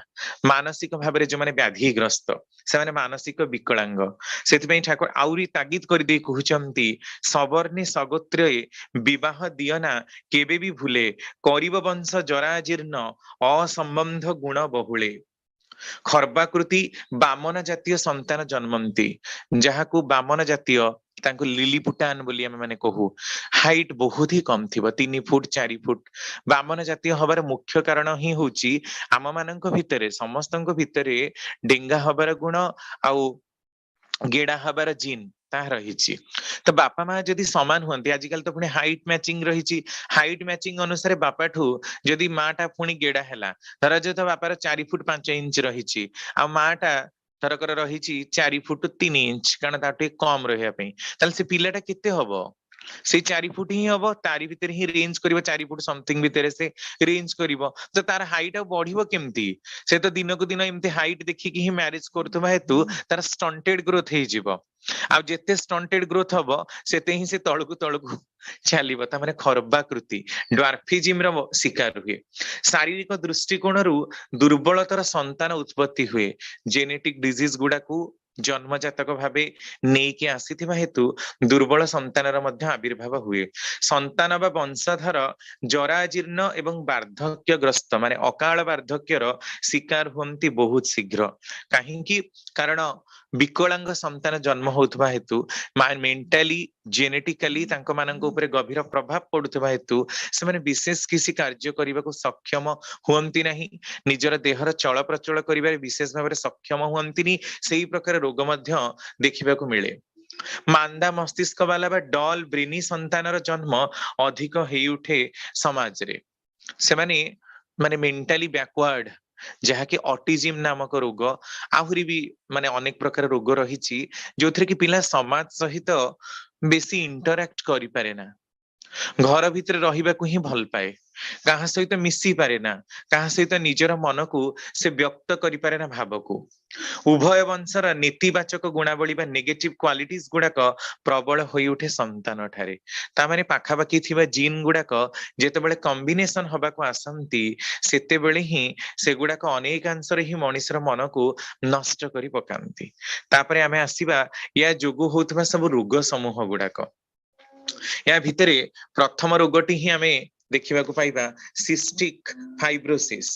Speaker 1: ମାନସିକ ଭାବରେ ଯୋଉମାନେ ବ୍ୟାଧିଗ୍ରସ୍ତ, ସେମାନେ ମାନସିକ ବିକଳାଙ୍ଗ। ସେଥିପାଇଁ ଠାକୁର ଆହୁରି ତାଗିଦ କରିଦେଇ କହୁଛନ୍ତି ସବର୍ଣ୍ଣେ ସଗୋତ୍ରରେ ବିବାହ ଦିଅନା କେବେ ବି ଭୁଲେ, କରିବ ବଂଶ ଜରାଜୀର୍ଣ୍ଣ ଅସମ୍ବନ୍ଧ ଗୁଣ ବହୁଳେ। ଖର୍ବାକୃତି ବାମନ ଜାତୀୟ ସନ୍ତାନ ଜନ୍ମନ୍ତି, ଯାହାକୁ ବାମନ ଜାତୀୟ, ତାଙ୍କୁ ଲିଲିପୁଟାନ ବୋଲି ଆମେ ମାନେ କହୁ, ହାଇଟ ବହୁତ ହି କମ ଥିବ, 3 ଫୁଟ 4 ଫୁଟ। ବାମନ ଜାତୀୟ ହବାର ମୁଖ୍ୟ କାରଣ ହିଁ ହଉଛି ଆମ ମାନଙ୍କ ଭିତରେ, ସମସ୍ତଙ୍କ ଭିତରେ ଡେଙ୍ଗା ହବାର ଗୁଣ ଆଉ ଗେଡା ହବାର ଜିନ୍ ତାହା ରହିଛି। ତ ବାପା ମା ଯଦି ସମାନ ହୁଅନ୍ତି, ଆଜିକାଲି ତ ପୁଣି ହାଇଟ ମ୍ୟାଚିଂ ରହିଛି, ହାଇଟ ମ୍ୟାଚିଂ ଅନୁସାରେ ବାପାଠୁ ଯଦି ମା ଟା ପୁଣି ଗେଡା ହେଲା, ଧର ଯେହେତୁ ବାପାର 4 ଫୁଟ 5 ଇଞ୍ଚ ରହିଛି, ଆଉ ମା ଟା ଥରକର ରହିଛି 4 ଫୁଟ 3 ଇଞ୍ଚ, କାରଣ ତାଠୁ ଟିକେ କମ ରହିବା ପାଇଁ, ତାହେଲେ ସେ ପିଲାଟା କେତେ ହବ? से 4 फुट ही हबो तारी भितर ही रेंज करिवो 4 फुट समथिंग भितर से रेंज करिवो तो तार हाइट बढ़िवो केमती से तो दिन को दिन एमती हाइट देखिकी ही मैरिज करथबा हेतु तार स्टंटेड ग्रोथ हे जिवो आ जेते स्टंटेड ग्रोथ हबो सेते ही से तळकु चलिबो ता माने खरबाकृति ड्वार्फिज्म रो शिकार हुए शारीरिक दृष्टिकोणरू दुर्बलतर संतान उत्पत्ति हुए जेनेटिक डिजीज गुडाकू जन्मजातक भावे नेकी आसीथिबा हेतु दुर्बल संतानर मध्य आविर्भाव हुए संतान बा वंशधर जराजीर्ण एवं वार्धक्यग्रस्त माने अकाल वार्धक्यर शिकार हुंती बहुत शीघ्र काहेकि कारण विकलांग संतान जन्म होउथबा हेतु मेंटली जेनेटिकली तांको मानक ऊपर गभीर प्रभाव पडुथबा हेतु से माने विशेष किसी कार्य करबाको सक्षम हुंती नाही निजर देहर चल प्रचल करिबारे विशेष भाबरे सक्षम हुंतीनी सेही प्रकार रोग मध्य देखिबाको मिले मांदा मस्तिष्क वाला बा डल ब्रेनी संतानर जन्म अधिक हेई उठे समाज रे से माने मेंटली बैकवर्ड जहाँकि ऑटिज्म नामक रोग आहुरी भी माने अनेक प्रकार रोग रही जो थे कि पिला समाज सहित बेसी इंटरैक्ट करि पारे ना घर भितर रहिबाकू ही भल पाए कहा सहित मिसी पारे ना कहा सहित निजर मन को से व्यक्त करि पारे ना भाव को उभय वंशर नीतिवाचक गुणावली बा नेगेटिव क्वालिटीज गुडाक प्रबल होई उठे संतान ठारे ता माने पाखापाखी थिबा जीन गुडाक जेतेबेले कॉम्बिनेशन हबाको आसंती सेतेबेले ही सेगुडाक अनेकांशरे ही मनुष्यर मन को नष्ट करि पकांती तापरे आमे आसीबा या जोगु होतबा सब रोग समूह गुडाक या भितरे प्रथम रोगटी ही आमे देखिबाकू पाइबा सिस्टिक फाइब्रोसिस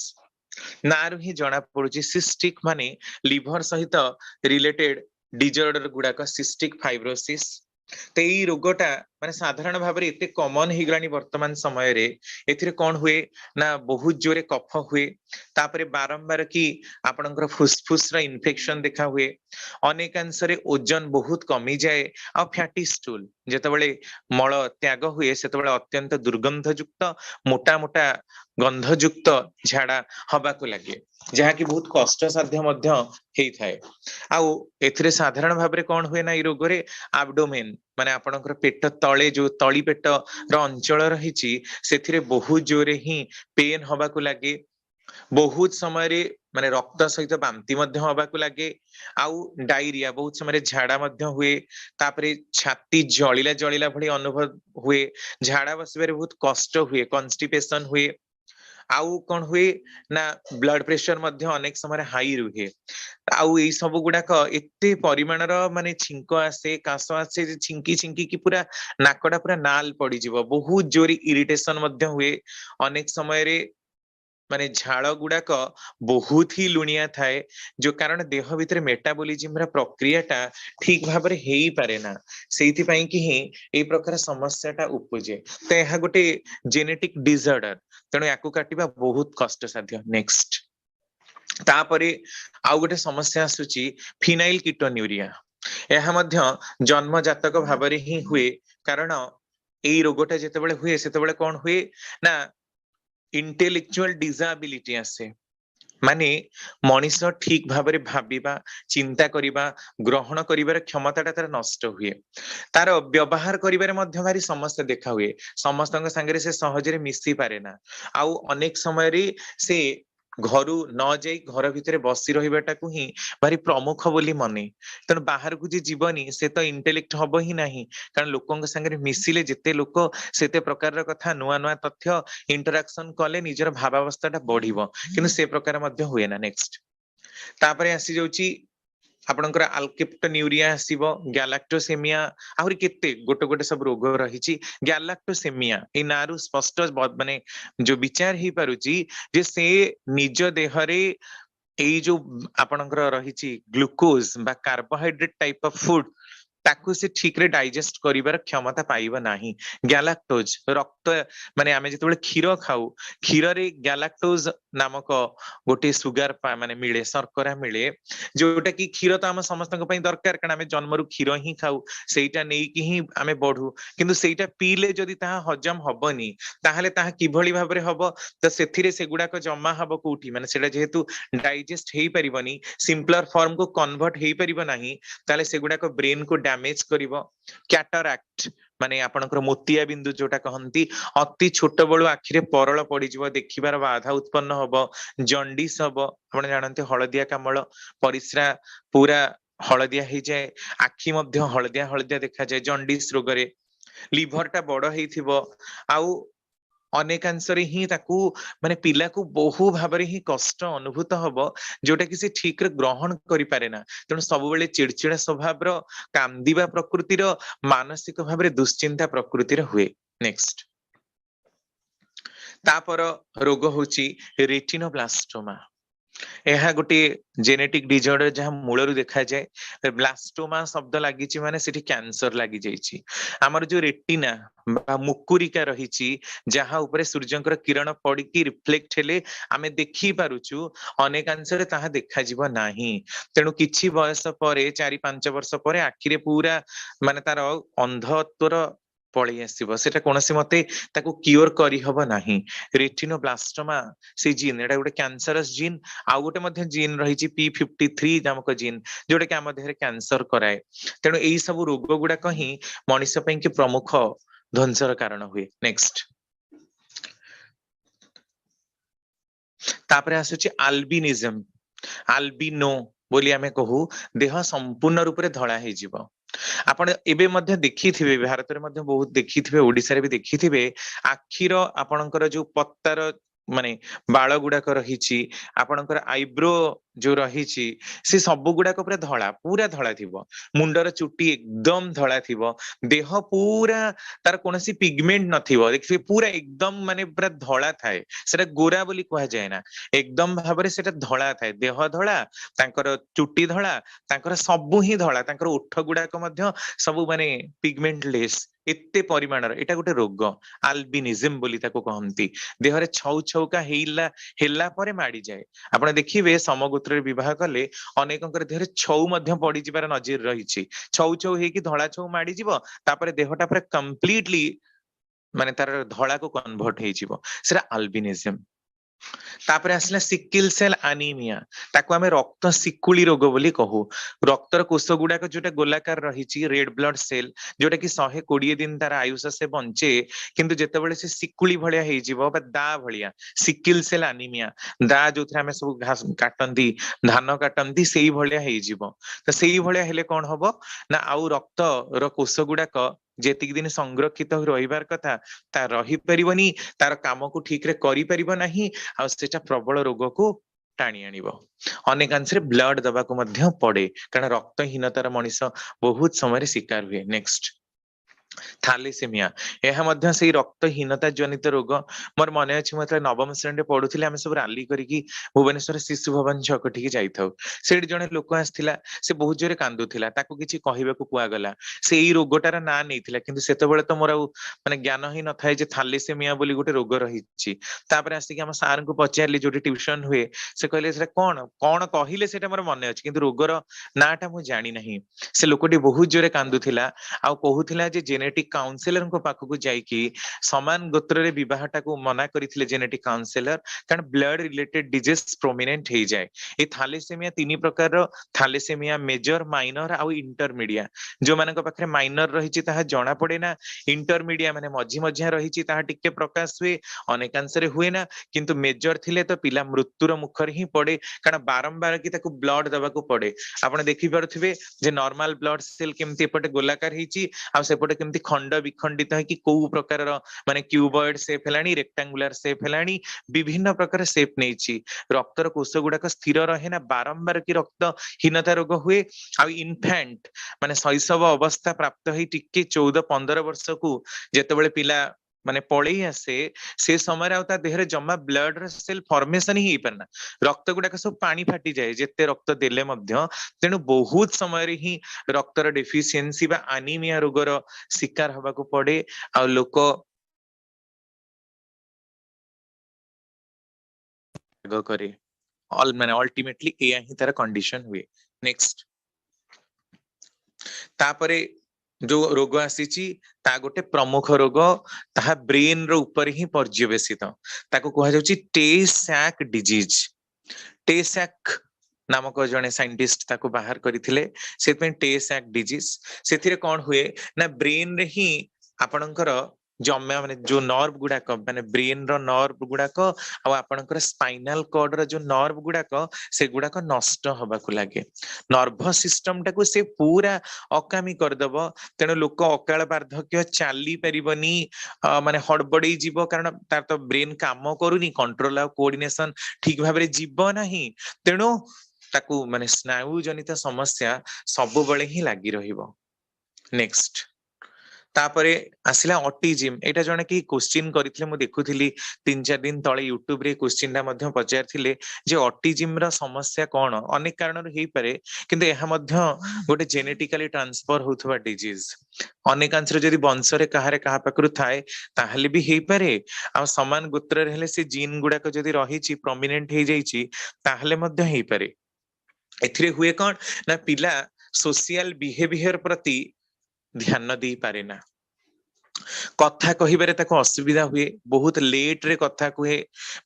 Speaker 1: नारु ही जना पड़ुची सिस्टिक माने लिवर सहित रिलेटेड डिजॉर्डर गुडाक सिस्टिक फाइब्रोसिस तो यही रोगटा माने साधारण भाव में एते कॉमन हो गलानी वर्तमान समय रे एथिरे कोन हुए ना बहुत जोरे कफ हुए तापरे बारंबार की आपनकर फुसफुस रा इन्फेक्शन देखा हुए अनेकांशरे ओजन बहुत कमी जाए आ फैटी स्टूल जेतेबेले मल त्याग हुए सेतेबेले अत्यंत दुर्गंधयुक्त मोटा मोटा गंधयुक्त झाड़ा हबाको लगे जहाँकि बहुत कष्ट साध्य मध्य हेई थाए आउ एथिरे साधारण भाव में कोन हुए ना ई रोग रे एब्डोमेन माने आपनकर पेट तळे जो तळी पेट र अंचल रहिची सेथिरे बहुत जोरे ही पेन हबाको लागे बहुत समय रे माने रक्त सहित बांति मध्य हबाको लागे आउ डायरिया बहुत समय रे झाड़ा मध्य हुए तापरे छाती जलिला जलिला भली अनुभव हुए झाड़ा बसबारे बहुत कष्ट हुए कॉन्स्टिपेशन हुए आउ कौन हुए ना ब्लड प्रेशर मध्य अनेक समय हाई रुहे आउ ए सब गुडाक एते परिमाणर माने छिंक आसे कास आसे जे छिंकी छिंकी की पूरा नाकड़ा पूरा नाल पड़ी जिवो बहुत जोरी इरिटेशन मध्य हुए अनेक समय रे माने झाड़ गुडाक बहुत ही लुणिया थाए जो कारण देह भितर मेटाबॉलिज्म रा प्रक्रियाटा ठीक भाव रे हेई पारे ना सेइथि पई कि ही ए प्रकार समस्याटा उपजे तो यह गोटे जेनेटिक डिसऑर्डर तेणु याकू काटिबा बहुत कष्ट साध्य नेक्स्ट तापरे आउ गोटे समस्या आसुची फिनाइल कीटोन्यूरिया यह मध्य जन्म जातक भाव रे ही हुए कारण एई रोगटा जेतेबेले हुए सेतेबेले कोन हुए ना इंटेलेक्चुअल डिजाबिलिटी आसे माने मनीष ठीक भाव में भाविबा चिंता करिबा ग्रहण करिबार क्षमताटा तार नष्ट हुए तार व्यवहार करिबारे मध्य भारी समस्या देखा हुए समस्तक संगे से सहजरे मिसी पारे ना आउ अनेक समय रे से घरु न जाई घर भितरे बसी रहिबाटाकू ही भारी प्रमुख बोली मने तेणु बाहर को जे जीवनी से तो इंटेलेक्ट हबो ही नाही कारण लोकंक संगे मिसिले जेते लोक सेते प्रकार कथा नुआ नुआ तथ्य इंटरैक्शन कले निजर भावावस्थाटा बढ़िबो किंतु से प्रकार मध्य हुए ना नेक्स्ट तापरे आसी जाउची आपनकर अल्केप्टोन्यूरिया आसीबो गैलेक्टोसेमिया आहुरी केते गोटे गोटे सब रोग रहिची गैलेक्टोसेमिया ए नारु स्पष्ट माने जो विचार ही पारुची जे से निज देहरे एई जो आपनकर रहिची ग्लूकोज बा कार्बोहाइड्रेट टाइप ऑफ फूड ताकू से ठीक रे डाइजेस्ट करिवार क्षमता पाइबा नाही गैलेक्टोज रक्त माने आमे जेतेबेले क्षीर खाऊ क्षीर रे गैलेक्टोज नामक गोटे सुगार माने मिले शर्करा मिले जोटा कि क्षीर तो आम समस्त दरकार कारण आमे जन्मरु क्षीर ही खाऊ सेटा नै कि ही आमे बढ़ू किंतु सेटा पीले जदि ताहा हजम हबनी ताहले ताहा किभली भाबरे हबो त सेथिरे सेगुडा को जमा हबो कोठी माने सेटा जेहेतु डाइजेस्ट हेई परिबनी सिंपलर फॉर्म को कन्वर्ट हेई परिबो नाही ताले सेगुडा को ब्रेन को डैमेज करिवो कैटरैक्ट माने आपणकर मोतिया बिंदु जोटा कहंती अति छोट बळु आखिरे परळ पडिजिवो देखिबार बाधा उत्पन्न हबो जंडिस हबो आपण जानते हळदिया कामळ परिस्रा पूरा हळदिया हे जाय आखि मध्य हळदिया हळदिया देखा जाय जंडिस रोगरे लिभर टा बड़ हेइथिबो आउ अनेकांशरे ही ताकू माने पिला को बहु भाबरे ही कष्ट अनुभूत हबो जोटा कि से ठीक रे ग्रहण करि पारे ना तेणु सब बेले चिड़चिड़ा स्वभाव रो कांदिबा प्रकृतिर मानसिक भाबरे दुश्चिंता प्रकृतिर हुए नेक्स्ट तापर रोग होची रेटिनोब्लास्टोमा ଏହା गोटे जेनेटिक डिजॉर्डर जहाँ मूलरू देखा जाए ब्लास्टोमा शब्द लागिची माने सेठी कैंसर लागि जाईची हमर जो रेटिना बा मुकुरिका रहिची जहाँ ऊपर सूर्यंकर किरण पड़िकी रिफ्लेक्ट हेले आमे देखि पारुचु अनेकांशरे ताहा देखा जीव नाही तेणु किछि बयस परे 4-5 वर्ष परे आखिरे पूरा माने तार अंधत्वर पळी आसीबो सेटा कोनोसी मते ताकू क्योर करी हबो नाही रेटिनोब्लास्टोमा से जीन एटा गोटे कैंसरस जीन आउ गोटे मध्य जीन रही P53 नामक जीन जोटा कि आम देहरे कैंसर कराए तेणु यही सब रोग गुड़ाक ही मनीष कि प्रमुख ध्वंसर कारण हुए नेक्स्ट तापरे आसुची अल्बिनिज्म अल्बिनो बोली आमे कहू देह संपूर्ण रूप से धला हे जीव आपण एबे मध्य देखिथिबे भारत रे मध्य बहुत देखिथिबे ओडिसा रे भी देखिथिबे आखिर आपणकर जो पत्तार माने बाळ गुडाक रहिची आपणकर आईब्रो जो रहिची से सब गुडाक पूरा धळा थिबो मुंडर चुटी एकदम धळा थिबो देह पूरा तार कोनोसी पिगमेंट नथिबो देखिबे पूरा एकदम माने पूरा धळा थाए सेटा गोरा बोली कहा जाय ना एकदम भाबरे सेटा धळा थाए देह धळा तांकर चुटी धळा तांकर सबु ही धळा तांकर ओठ गुडाक मध्य सबु माने पिगमेंट लेस एते परिमाणर एटा गोटे रोग अल्बिनिज्म बोली ताको कहंती देहरे छौ छौका हेला परे माडी जाए आपण देखिबे समगोत्र विवाह कले अनेकंकर देहरे छौ मध्य पड़ी जिबार नजर रहिछि छौ छौ हेकी धळा छौ माडी जिवो तापरे देहटा पूरा कंप्लीटली माने तार धळा को कन्वर्ट हे जिवो सेरा अल्बिनिज्म तापरे आसला सिकिल सेल एनीमिया ताको हमें रक्त सिकुली रोग बोली कहू रक्तर कोष गुडाक जोटा गोलाकार रहिछि रेड ब्लड सेल जोटा कि 120 दिन तार आयुष से बंचे किंतु जेतेबेले से सिकुली भलिया हे जिवो बा दा भलिया सिकिल सेल एनीमिया दा जोथरे हमें सब घास काटंती धान काटंती सेही भलिया हे जिवो तो सेही भलिया हेले कोन हबो ना आउ रक्त रो कोष गुडाक जेतिक दिन संरक्षित हो रहिबार कथा ता रही परिबनी तार काम को ठीक रे करि परिबो नाही आ सेटा प्रबल रोग को टाणी आनिबो अनेकांशरे ब्लड दबा को मध्य पड़े कारण रक्तहीनतार मनीष बहुत समय शिकार हुए नेक्स्ट थालेसेमिया यह मध्य से रक्तहीनता जनित रोग मोर मन अच्छी मतलब नवम श्रेणी पढ़ुले आम सब राली करके भुवनेश्वर शिशु भवन छकटी जाई से जड़े लोक आसला से बहुत जोरे कांदुला किसी कहवाक कुआगला से यही रोगटार ना नहीं किंतु से तो मोर माने ज्ञान ही न थाए जे थालेसेमिया बोली गोटे रोग रही आसिक आम सार को पचारि जो ट्यूशन हुए से कहले कौन कौन कहले से मोर मन अच्छे किंतु रोगर नाटा मुझे जानी ना से लोकटी बहुत जोरे कांदुला आ कहूला जे जेनेटिक काउंसिलर को पाखक जाइकी समान गोत्र रे विवाहटा को मना करिथिले जेनेटिक काउंसिलर कारण ब्लड रिलेटेड डिजीज प्रोमिनेंट हे जाए ए थालेसेमिया तीन प्रकार रो थालेसेमिया मेजर माइनर आ इंटरमीडिया जो मानक पाखरे माइनर रहिछि ताहा जणा पड़े ना इंटरमीडिया माने मझी मझिया रहिछि ताहा टिके प्रकाश हुए अनेकांशरे हुए ना किंतु मेजर थिले तो पिला मृत्युर मुखर ही पड़े कारण बारंबार कि ताकू ब्लड दबा को पड़े आपण देखि पारुथिबे जे नॉर्मल ब्लड सेल केमती एपटे गोलाकार हिची आ सेपटे केमती खंड विखंडित है कि को प्रकार माने क्यूबॉइड शेप हेलानी रेक्टेंगुलर शेप हेलानी विभिन्न प्रकार शेप नेछि रक्तर कोष गुडाक स्थिर रहे ना बारंबार कि रक्तहीनता रोग हुए आ इन्फेंट माने शैशव अवस्था प्राप्त है टिके 14-15 वर्ष को जेतेबेले पिला माने पळेई आसे से समय आ देहरे जमा ब्लड सेल फॉर्मेशन ही पारना रक्त गुडाक सब पानी फाटी जाए जेते रक्त देले मध्य तेणु बहुत समय ही रक्तर डेफिशिएंसी बा एनीमिया रोगर शिकार हवा को पड़े आ लोक करे ऑल माने अल्टीमेटली एया ही तार कंडीशन हुए नेक्स्ट तापरे जो रोग आसीची ता गोटे प्रमुख रोग ताहा ब्रेन रो ऊपर ही पर्यवेसित ताको कहा जाउची टे सैक डिजीज टे सैक नामक जने साइंटिस्ट ताको बाहर करथिले सेतमे टे सैक डिजीज सेथिरे कोन हुए ना ब्रेन रे ही आपणकर जम्या माने जो नर्व गुडाक माने ब्रेन रो नर्व गुडाक आ आपणकर स्पाइनल कॉर्ड रो जो नर्व गुडाक से गुडाक नष्ट हबा को लागे नर्वस सिस्टम टाको से पूरा अकामी कर दबो तेनो लोक अकाल वार्धक्य चाली परिबनी माने हड़बड़ी जीव कारण तार तो ब्रेन काम करूनी कंट्रोल आ कोऑर्डिनेशन ठीक भाबरे जीव नाही तेनो ताकू माने स्नायु जनित समस्या सब बळे ही लागी रहिबो नेक्स्ट तापरे आसिला ऑटिज्म एटा जने कि क्वेश्चन करथिले मु देखुथिली 3-4 दिन तळे यूट्यूब रे क्वेश्चन दा मध्य पचारथिले जे ऑटिज्म रा समस्या कोन अनेक कारण हेई पारे किंतु एहा मध्य गोटे जेनेटिकली ट्रांसफर होथवा डिजीज अनेक आंसर जदि वंश रे कहारे कहा पकरु थाए ताहले भी हेई पारे आ समान गोत्र रे हेले से जीन गुडा को जदि रहिछि प्रोमिनेंट हे जाइछि ताहले मध्य हेई पारे एथिरे हुए कोन ना पिला सोशल बिहेवियर प्रति ध्यान दे पारे ना कथा कहिबारे ताको असुविधा हुए बहुत लेट रे कथा कुहे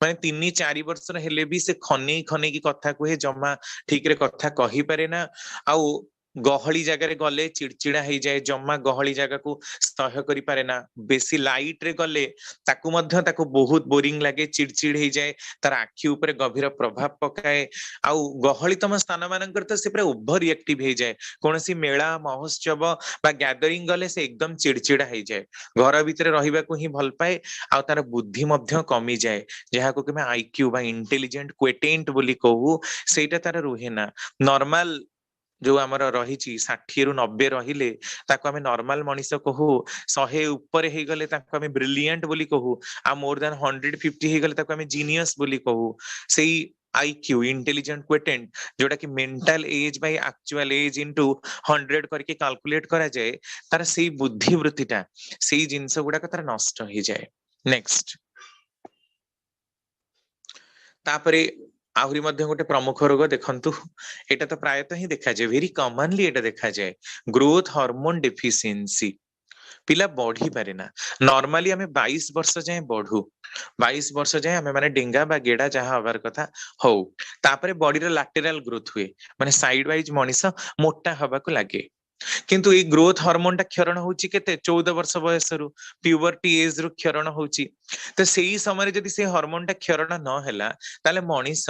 Speaker 1: माने 3-4 वर्ष हेले भी से खने खने की कथा कुहे जमा ठीक रे कथा कहि पारे ना आउ गहली जगह रे गले चिड़चिड़ा हो जाए जमा गहली जगह को सह्य करि पारे ना बेसी लाइट रे गले ताकू मध्य ताकू बहुत बोरिंग लागे चिड़चिड़ हो जाए तार आखि ऊपर गभीर प्रभाव पकाए आउ गहलीतम स्थान मानकर तो से पूरा ओभर रिएक्टिव हो जाए कोनसी मेला महोत्सव बा गैदरिंग गले से एकदम चिड़चिड़ा हो जाए घर भितर रहिबा को ही भल पाए आ तार बुद्धि मध्य कमी जाए जहा को कि आईक्यू बा इंटेलिजेंट क्वेटेंट बोली कहू सेटा तार रुहे ना नॉर्मल जो आमर रही 60 ରୁ 90 रहिले ताको आमे नॉर्मल मनीष कहू 100 ऊपर हे गले ताको आमे ब्रिलियंट बोली कहू आ मोर देन 150 हे गले ताको आमे जीनियस बोली कहू सेही आईक्यू इंटेलिजेंट क्वेटेंट जोटा कि mental as by actual as into 100 करके कैलकुलेट करा जाए तार सेही बुद्धि वृत्तिटा सेही जिंस गुडा का तार नष्ट हो जाए नेक्स्ट तापरे आहुरी मध्य गोटे प्रमुख रोग देखंतु एटा तो प्रायतः ही देखा जाए वेरी कॉमनली एटा देखा जाए ग्रोथ हार्मोन डेफिशिएंसी पिला बढ़ी पारे ना नॉर्मली हमें 22 वर्ष जाए बढ़ू 22 वर्ष जाए हमें माने डेंगा बा गेडा जहां हबार कथा हो तापरे बॉडी रो लैटरल ग्रोथ हुए माने साइड वाइज मनीष मोटा हबा को लागे किंतु ए ग्रोथ हार्मोन टा क्षरण होची केते 14 वर्ष बयस रु प्यूबर्टी एज रु क्षरण होची तो सेही समय जदि से हार्मोन टा क्षरण न हैला ताले मनीष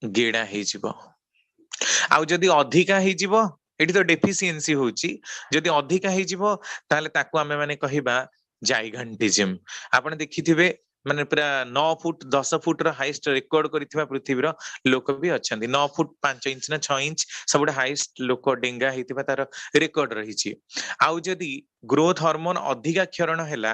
Speaker 1: गेडा हे जिवो आउ जदि अधिका हे जिवो एठी तो डेफिशिएंसी होची जदि अधिका हे जिवो ताले ताको हमें माने कहिबा जाइगंटिज्म आपण देखिथिबे माने पूरा 9 फुट 10 फुट रो हाईएस्ट रिकॉर्ड करिथिबा पृथ्वी रो लोक भी अछंती 9 फुट 5 इंच ना 6 इंच सबडे हाईएस्ट लोक डेंगा हेतिबा तार रिकॉर्ड रहिछि आउ जदि ग्रोथ हार्मोन अधिका क्षरण हैला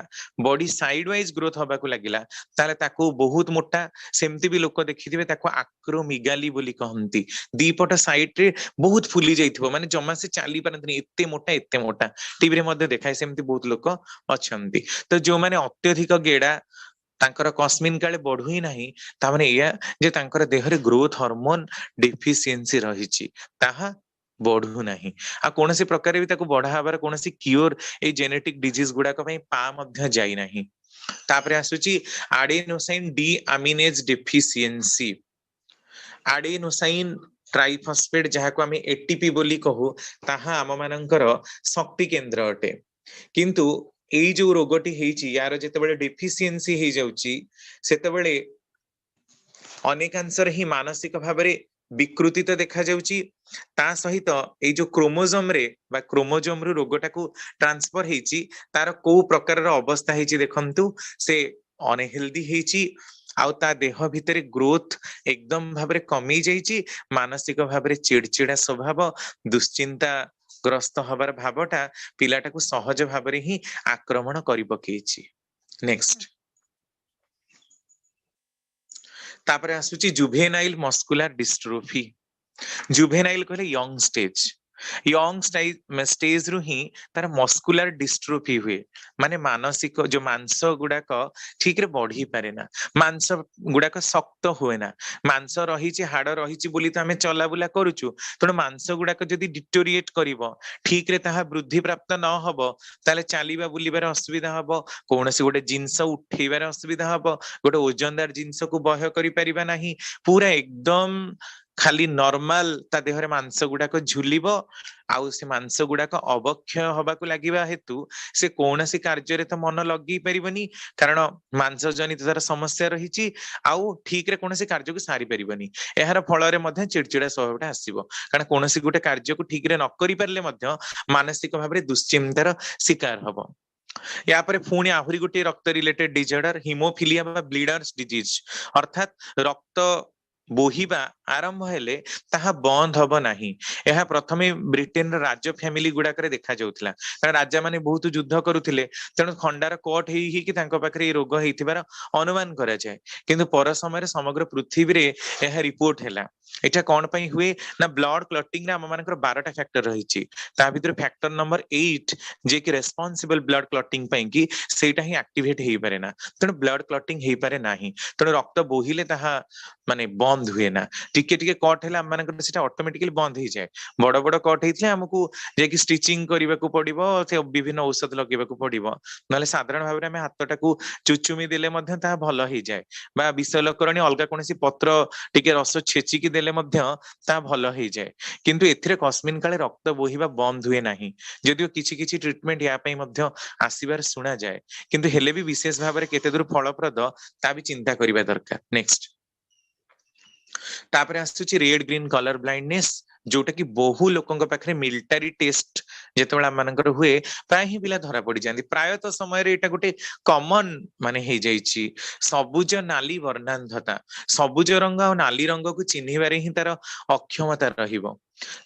Speaker 1: बॉडी साइड वाइज ग्रोथ हबा को लागिला ताले ताको बहुत मोटा सेमती भी लोक देखिथिबे ताको आक्रोमिगाली बोली कहंती दीपट साइड रे बहुत फुली जाइथिबो माने जम्मा से चाली पारंतनी एते मोटा टीवी रे मध्ये देखाय सेमती बहुत लोक अछंती तो जो माने अत्यधिक गेडा तांकर कस्मिन काले बढ़ु ही नाही ता माने या जे तांकर देह रे ग्रोथ हार्मोन डेफिशिएंसी रहिछि ताहा बढ़ु नाही आ कोनसी प्रकार भी ताको बढ़ा हबार कोनसी क्योर ए जेनेटिक डिजीज गुडा को पई पा मध्य जाई नाही तापरे आसुची adenosine deaminase deficiency adenosine triphosphate जहा को आमे एटीपी बोली कहू ताहा आम मानकर शक्ति केंद्र अटे किंतु एई जो रोगटी हेची यार जेतेबेले डेफिशिएंसी हे जाउची सेतेबेले अनेकांशर ही मानसिक भाबरे विकृति तो देखा जाउची ता सहित एई जो क्रोमोसोम रे बा क्रोमोसोम रु रोगटा को ट्रांसफर हेची तार को प्रकार रो अवस्था हेची देखंतु से अनहेल्दी हेची आउ ता देह भितरे ग्रोथ एकदम भाबरे कमी जाइची मानसिक भाबरे चिड़चिड़ा स्वभाव दुश्चिंता ग्रस्त हबार भावटा पिलाटा को सहज भाबरे ही आक्रमण करि पकेछि नेक्स्ट तापरे आसुची जुवेनाइल मस्कुलर डिस्ट्रोफी जुवेनाइल कहले यंग स्टेज रु ही तार मस्कुलर डिस्ट्रोफी हुए माने मानसिक जो मांस गुडाक ठीक रे बढ़ी पारे ना मांस गुडाक शक्त हुए ना मांस रही हाड़ रही बोली तो आम चला बुला करूचु तेणु मांस गुडाक जदि डिटोरिएट करिवो ठीक रे ताहा वृद्धि प्राप्त न हबो ताले चालिबा बुलिबार असुविधा हबो कोनोसी गोटे जिंस उठेबार असुविधा हबो गोटे ओजनदार जिंस को बह करि परिबा नाही पूरा एकदम खाली नॉर्मल ता देहरे मांस गुड़ाक झुलिबो आउ से मांस गुड़ाक अवक्षय हबाकू लागिबा हेतु से कौनसी कार्य तो मन लगी परिबनी कारण मांस जनित तार समस्या रही आउ ठीक रे कौनसी कार्य को सारी परिबनी एहार फल रे मध्य चिड़चिड़ा स्वभावटा आसीबो कारण कौनसी गुटे कार्य को ठीक रे न करि परले मध्य मानसिक भाव रे दुश्चिंतार शिकार हबो या पर पुणी आहुरी गोटे रक्त रिलेटेड डिजॉर्डर हिमोफिलिया बा ब्लीडर्स डिजीज अर्थात रक्त बोहिबा आरंभ हेले ताहा बंद हब नाही यह प्रथमे ब्रिटेन राज फैमिली गुड़ाक देखा जाउथिला कारण राजा माने बहुत युद्ध करुथिले तेणु खंडार कट ही कि तांको पाखरे रोग हेइथिबार अनुमान करा जाय किंतु पर समय समग्र पृथ्वी रे यह रिपोर्ट हैला एटा कोन पई हुए ना ब्लड क्लटिंग रे हम मानकर 12टा फैक्टर रहिछि ता भितर फैक्टर नंबर 8 जे कि रेस्पोंसिबल ब्लड क्लटिंग पई कि सेटा ही एक्टिवेट हेइ पारे ना तेणु ब्लड क्लटिंग हेइ पारे नाही तेणु रक्त बोहिले ताहा माने बंद हुए ना टिके टिके कट हेला हम मानकर सेटा ऑटोमेटिकली बंद हेइ जाय बड़ बड़ कट हेइथले हमकु जे कि स्टिचिंग करिबाकू पड़िबो से विभिन्न औषध लगेबाकू पड़िबो नले साधारण भाबरे हम हातटाकू चुचुमी देले मध्य ताहा भलो हेइ जाय बा विषलकरणी अलगा कोनसी पत्र टिके रस छेची कि देले मध्य ता भलो हेइ जाय किंतु एथिरे कस्मिन काले रक्त बोहिबा बंद हुए नाही जदिओ किछि किछि ट्रीटमेंट या पई मध्य आसीबार सुना जाय किंतु हेले भी विशेष भाबरे केते दूर फलप्रद ता भी चिंता करिबा दरकार नेक्स्ट तापर आसुची रेड ग्रीन कलर ब्लाइंडनेस जोटा कि बहु लोकंक पाखरे मिलिटरी टेस्ट जेतेबेला मानकर हुए प्राय ही पिला धरा पड़ी जांदी प्रायत समय रे एटा गोटे कॉमन माने हे जाईची सबुज नाली वर्णांधता सबुज रंग और नाली रंग को चिन्हिबारे ही तार अक्षमता रहिबो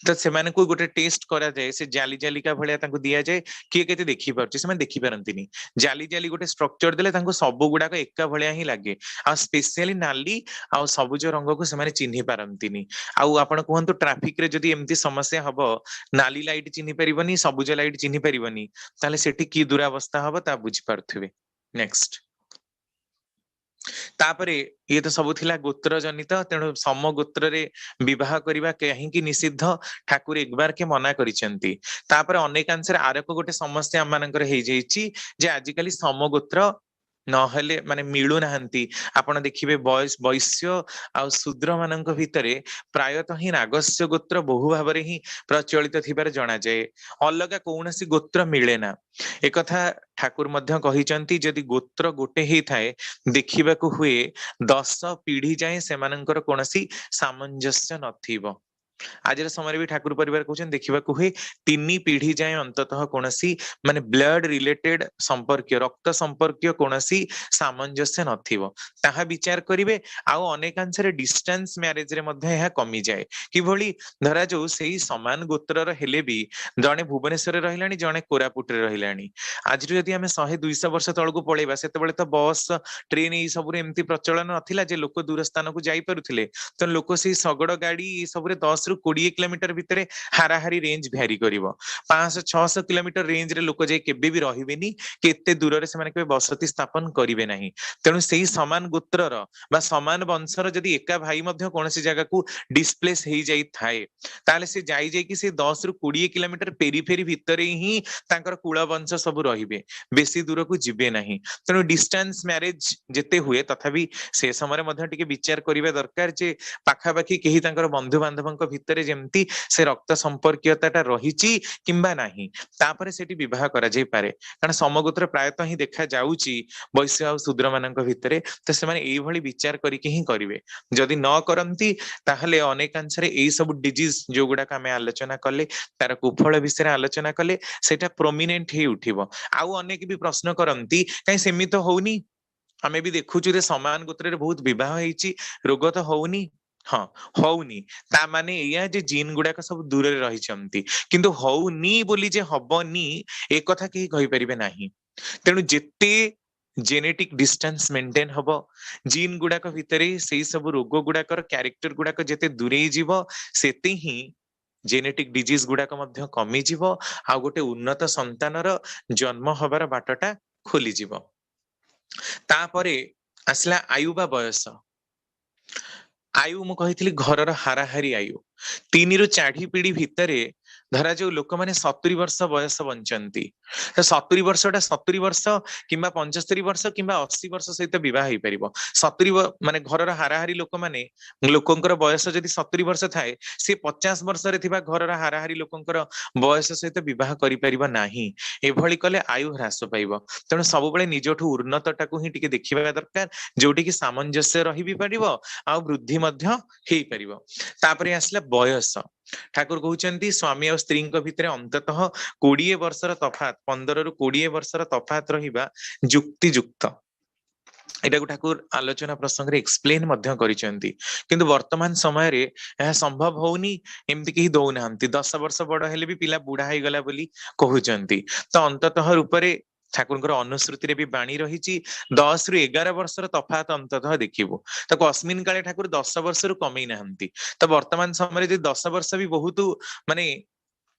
Speaker 1: तो सेमाने को गोटे टेस्ट करा जाए से जाली जालिका भलिया तांको दिया जाए किए केते देखि पारछि सेमाने देखि पारंतिनी जाली जाली गोटे स्ट्रक्चर देले तांको सब गुडाक एका भलिया ही लागे आ स्पेशली नाली आ सबुज रंग को सेमाने चिन्हि पारंतिनी आउ आपण कहंतु ट्रैफिक रे जदी एमती समस्या हबो नाली लाइट चिन्हि परिबनी सबुज लाइट चिन्हि परिबनी ताले सेठी की दुरावस्था हबो ता बुझि पारथुबे नेक्स्ट तापरे ये तो सब थिला गोत्र जनित तेणु सम गोत्र रे विवाह करबा कहीं निषिद्ध ठाकुर एक बार के मना करिसेंती तापरे अनेकांश आरक गोटे समस्या हम मानकर हे जाईची जे आजिकली समगोत्र नहेले माने मिलु नाहंती आपण देखिबे वैश्य आ शूद्र मानक भितरे प्रायतः ही नागस्य गोत्र बहु भाबरे ही प्रचलित थिबार जणा जाए अलगा कौनसी गोत्र मिले ना एकथा ठाकुर मध्य कहिचंती जदि गोत्र गोटे ही थाए देखिबाकू हुए 10 पीढ़ी जाए सेमानंकर कोनसी सामंजस्य नथिबो आज समय भी ठाकुर परिवार कहते देखा हुए 3 पीढ़ी जाए अंततः कौनसी माने ब्लड रिलेटेड संपर्क रक्त संपर्क कौनसी सामंजस्य नथिबो ताहा विचार करिवे आउ अनेकांश डिस्टेंस मैरिज रे मध्य यह कमी जाए किभली धरा जो सेही समान गोत्रर हेले भी जणे भुवनेश्वर रे रहिलानी जणे कोरापुट रे रहिलानी आज जदि हमें 100-200 वर्ष तळकू पळेबा सेतेबेले तो बस ट्रेन ई सब रे एमती प्रचलन नथिला जे लोक दूर स्थान को जाई परुथिले तो लोक से शगड़ गाड़ी ई सब रे 10 ରୁ 20 किलोमीटर भितरे हाराहारी रेंज भ्यारी करिवो 500-600 किलोमीटर रेंज रे लोक जे केबे भी रहिबेनी केते दूर रे से माने के बसति स्थापन करिवे नाही तेणु सेही समान गोत्रर बा समान वंशर जदि एका भाई मध्य कोनसी जगह को डिस्प्लेस हेई जाई थाए ताले से जाई जाई कि से 10 ରୁ 20 किलोमीटर पेरीफेरी भितरे ही तांकर कुळ वंश सब रहिबे बेसी दूर को जिबे नाही तेणु डिस्टेंस मैरिज जेते हुए तथापि से समय मध्य टिके विचार करिबा दरकार जे पाखापाखि केही तांकर बंधु बांधवଙ୍କ भितरे जेमती से रक्त संपर्कीयताटा रहिची किंबा नाही तापरे सेठी विवाह करा जाई पारे कारण समगोत्र प्रायतः ही देखा जाउची वैश्य आ शूद्र मानक भितरे तो से माने एई भली विचार करिके ही करिवे जदि न करंती ताहले अनेकांशरे एई सब डिजीज जो गुडा हमें आलोचना कले तार कुफल विषय आलोचना कले सेटा प्रोमिनेंट ही उठिबो आउ अनेक भी प्रश्न करंती काई सेमित होउनी हमें भी देखुछु रे समान गोत्र रे बहुत विवाह हेची रोग तो होउनी हाँ हौनी ता माने एया जे जीन गुडाक सब दूर रे रहिचंती किंतु हौनी बोली जे हबनी ए कथा केही कहि परिबे नाही तेणु जेते जेनेटिक डिस्टेंस मेंटेन हबो जीन गुडाक भितरे सेही सब रोग गुडाकर कैरेक्टर गुडाक जेते दूरेई जीवो सेते ही जेनेटिक डिजीज गुडाक मध्य कमी जीवो आ गोटे उन्नत संतानर जन्म हबार बाटटा खोली जीवो तापरे आसला आयु बा बयस आयु मु कहितली घरर हाराहारी आयु 3 ରୁ 4 पीढ़ी भितरे ଧରା ଯାଉ ଲୋକମାନେ 70 ବର୍ଷ ବୟସ ବଞ୍ଚନ୍ତି, 70 ବର୍ଷଟା 70 ବର୍ଷ କିମ୍ବା 75 ବର୍ଷ କିମ୍ବା 80 ବର୍ଷ ସହିତ ବିବାହ ହେଇପାରିବ। 70 ମାନେ ଘରର ହାରାହାରି ଲୋକମାନେ, ଲୋକଙ୍କର ବୟସ ଯଦି 70 ବର୍ଷ ଥାଏ, ସେ 50 ବର୍ଷରେ ଥିବା ଘରର ହାରାହାରି ଲୋକଙ୍କର ବୟସ ସହିତ ବିବାହ କରିପାରିବ ନାହିଁ। ଏଭଳି କଲେ ଆୟୁ ହ୍ରାସ ପାଇବ। ତେଣୁ ସବୁବେଳେ ନିଜଠୁ ଉନ୍ନତଟାକୁ ହିଁ ଟିକେ ଦେଖିବା ଦରକାର, ଯୋଉଠିକି ସାମଞ୍ଜସ୍ୟ ରହି ବି ପାରିବ ଆଉ ବୃଦ୍ଧି ମଧ୍ୟ ହେଇପାରିବ। ତାପରେ ଆସିଲା ବୟସ। ଠାକୁର କହୁଛନ୍ତି ସ୍ୱାମୀ ଆଉ ସ୍ତ୍ରୀଙ୍କ ଭିତରେ ଅନ୍ତତଃ 20 ବର୍ଷର ତଫାତ, 15ରୁ 20 ବର୍ଷର ତଫାତ ରହିବା ଯୁକ୍ତିଯୁକ୍ତ। ଏଟାକୁ ଠାକୁର ଆଲୋଚନା ପ୍ରସଙ୍ଗରେ ଏକ୍ସପ୍ଲେନ ମଧ୍ୟ କରିଛନ୍ତି। କିନ୍ତୁ ବର୍ତ୍ତମାନ ସମୟରେ ଏହା ସମ୍ଭବ ହଉନି, ଏମିତି କେହି ଦଉନାହାନ୍ତି। 10 ବର୍ଷ ବଡ ହେଲେ ବି ପିଲା ବୁଢା ହେଇଗଲା ବୋଲି କହୁଛନ୍ତି। ତ ଅନ୍ତତଃ ରୂପରେ ଠାକୁରଙ୍କର ଅନୁଶ୍ରୁତିରେ ବି ବାଣୀ ରହିଛି 10ରୁ 11 ବର୍ଷର ତଫାତ ଅନ୍ତତଃ ଦେଖିବୁ। ତାକୁ ଅସ୍ମିନ କାଳେ ଠାକୁର 10 ବର୍ଷରୁ କମେଇ ନାହାନ୍ତି। ତ ବର୍ତ୍ତମାନ ସମୟରେ ଯଦି 10 ବର୍ଷ ବି ବହୁତ ମାନେ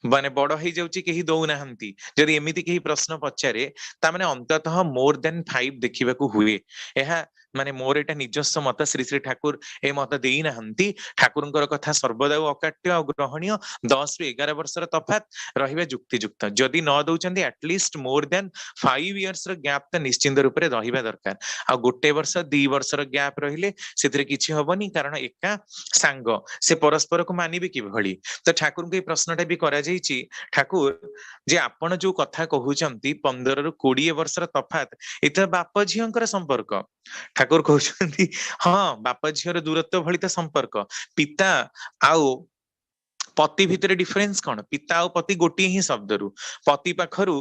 Speaker 1: ମାନେ ବଡ ହେଇଯାଉଛି, କେହି ଦଉନାହାନ୍ତି, ଯଦି ଏମିତି କେହି ପ୍ରଶ୍ନ ପଚାରେ, ତାମାନେ ଅନ୍ତତଃ ମୋର ଦେନ 5 ଦେଖିବାକୁ ହୁଏ। ଏହା ମାନେ ମୋର ଏଇଟା ନିଜସ୍ୱ ମତ, ଶ୍ରୀ ଶ୍ରୀ ଠାକୁର ଏ ମତ ଦେଇନାହାନ୍ତି। ଠାକୁରଙ୍କର କଥା ସର୍ବଦା ଅକାଟ୍ୟ ଆଉ ଗ୍ରହଣୀୟ। 10ରୁ 11 ବର୍ଷର ତଫାତ ରହିବା ଯୁକ୍ତିଯୁକ୍ତ। ଯଦି ନ ଦଉଛନ୍ତି ଆଟଲିଷ୍ଟ ମୋର ଦେନ 5 ଇୟର୍ସର ଗ୍ୟାପ ତ ନିଶ୍ଚିନ୍ତ ରୂପରେ ରହିବା ଦରକାର। ଆଉ 1 ବର୍ଷ 2 ବର୍ଷର ଗ୍ୟାପ ରହିଲେ ସେଥିରେ କିଛି ହବନି, କାରଣ ଏକା ସାଙ୍ଗ ସେ ପରସ୍ପରକୁ ମାନିବେ କିଭଳି। ତ ଠାକୁରଙ୍କୁ ଏଇ ପ୍ରଶ୍ନଟା ବି କରାଯାଇଛି, ଠାକୁର ଯେ ଆପଣ ଯୋଉ କଥା କହୁଛନ୍ତି 15ରୁ 20 ବର୍ଷର ତଫାତ, ଏଥିରେ ବାପ ଝିଅଙ୍କର ସମ୍ପର୍କ। ଠାକୁର କହୁଛନ୍ତି ହଁ, ବାପ ଝିଅର ଦୂରତ୍ୱ ଭଳି ତ ସମ୍ପର୍କ। ପିତା ଆଉ ପତି ଭିତରେ ଡିଫରେନ୍ସ କଣ? ପିତା ଆଉ ପତି ଗୋଟିଏ ହିଁ ଶବ୍ଦରୁ। ପତି ପାଖରୁ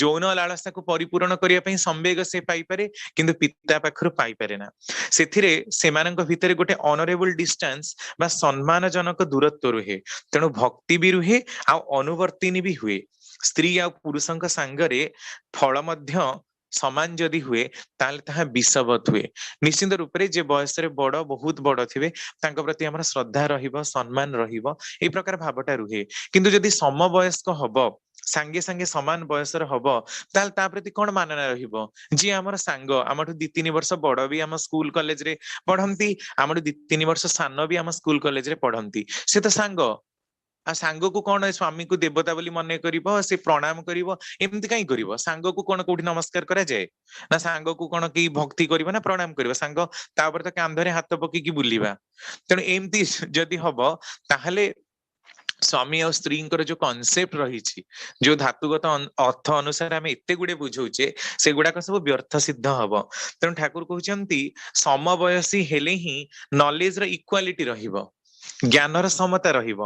Speaker 1: ଯୌନ ଲାଳସାକୁ ପରିପୂରଣ କରିବା ପାଇଁ ସମ୍ବେଗ ସେ ପାଇପାରେ, କିନ୍ତୁ ପିତା ପାଖରୁ ପାଇପାରେ ନା। ସେଥିରେ ସେମାନଙ୍କ ଭିତରେ ଗୋଟେ ଅନରେବୁଲ ଡିଷ୍ଟାନ୍ସ ବା ସମ୍ମାନଜନକ ଦୂରତ୍ୱ ରୁହେ। ତେଣୁ ଭକ୍ତି ବି ରୁହେ ଆଉ ଅନୁବର୍ତ୍ତିନି ବି ହୁଏ। ସ୍ତ୍ରୀ ଆଉ ପୁରୁଷଙ୍କ ସାଙ୍ଗରେ ଫଳ ମଧ୍ୟ ସମାନ ଯଦି ହୁଏ, ତାହେଲେ ତାହା ବିଷବତ୍ ହୁଏ। ନିଶ୍ଚିନ୍ତ ରୂପରେ ଯେ ବୟସରେ ବଡ, ବହୁତ ବଡ ଥିବେ, ତାଙ୍କ ପ୍ରତି ଆମର ଶ୍ରଦ୍ଧା ରହିବ, ସମ୍ମାନ ରହିବ, ଏଇ ପ୍ରକାର ଭାବଟା ରୁହେ। କିନ୍ତୁ ଯଦି ସମବୟସ୍କ ହବ, ସାଙ୍ଗେ ସାଙ୍ଗେ ସମାନ ବୟସର ହବ, ତାହେଲେ ତା ପ୍ରତି କଣ ମାନନା ରହିବ? ଯିଏ ଆମର ସାଙ୍ଗ, ଆମଠୁ 2-3 ବର୍ଷ ବଡ ବି ଆମ ସ୍କୁଲ କଲେଜରେ ପଢନ୍ତି, ଆମଠୁ 2-3 ବର୍ଷ ସାନ ବି ଆମ ସ୍କୁଲ କଲେଜରେ ପଢନ୍ତି, ସେ ତ ସାଙ୍ଗ। ଆଉ ସାଙ୍ଗକୁ କଣ ସ୍ୱାମୀକୁ ଦେବତା ବୋଲି ମନେ କରିବ, ସେ ପ୍ରଣାମ କରିବ? ଏମିତି କାହିଁ କରିବ? ସାଙ୍ଗକୁ କଣ କୋଉଠି ନମସ୍କାର କରାଯାଏ? ନା ସାଙ୍ଗକୁ କଣ କେହି ଭକ୍ତି କରିବ ନା ପ୍ରଣାମ କରିବ? ସାଙ୍ଗ ତାପରେ ତ କାନ୍ଧରେ ହାତ ପକେଇକି ବୁଲିବା। ତେଣୁ ଏମିତି ଯଦି ହବ, ତାହେଲେ ସ୍ୱାମୀ ଆଉ ସ୍ତ୍ରୀଙ୍କର ଯୋଉ କନସେପ୍ଟ ରହିଛି, ଯୋଉ ଧାତୁଗତ ଅର୍ଥ ଅନୁସାରେ ଆମେ ଏତେ ଗୁଡେ ବୁଝଉଛେ, ସେଗୁଡାକ ସବୁ ବ୍ୟର୍ଥ ସିଦ୍ଧ ହବ। ତେଣୁ ଠାକୁର କହୁଛନ୍ତି ସମବୟସୀ ହେଲେ ହିଁ ନଲେଜର ଇକ୍ୱାଲିଟି ରହିବ, ଜ୍ଞାନର ସମତା ରହିବ।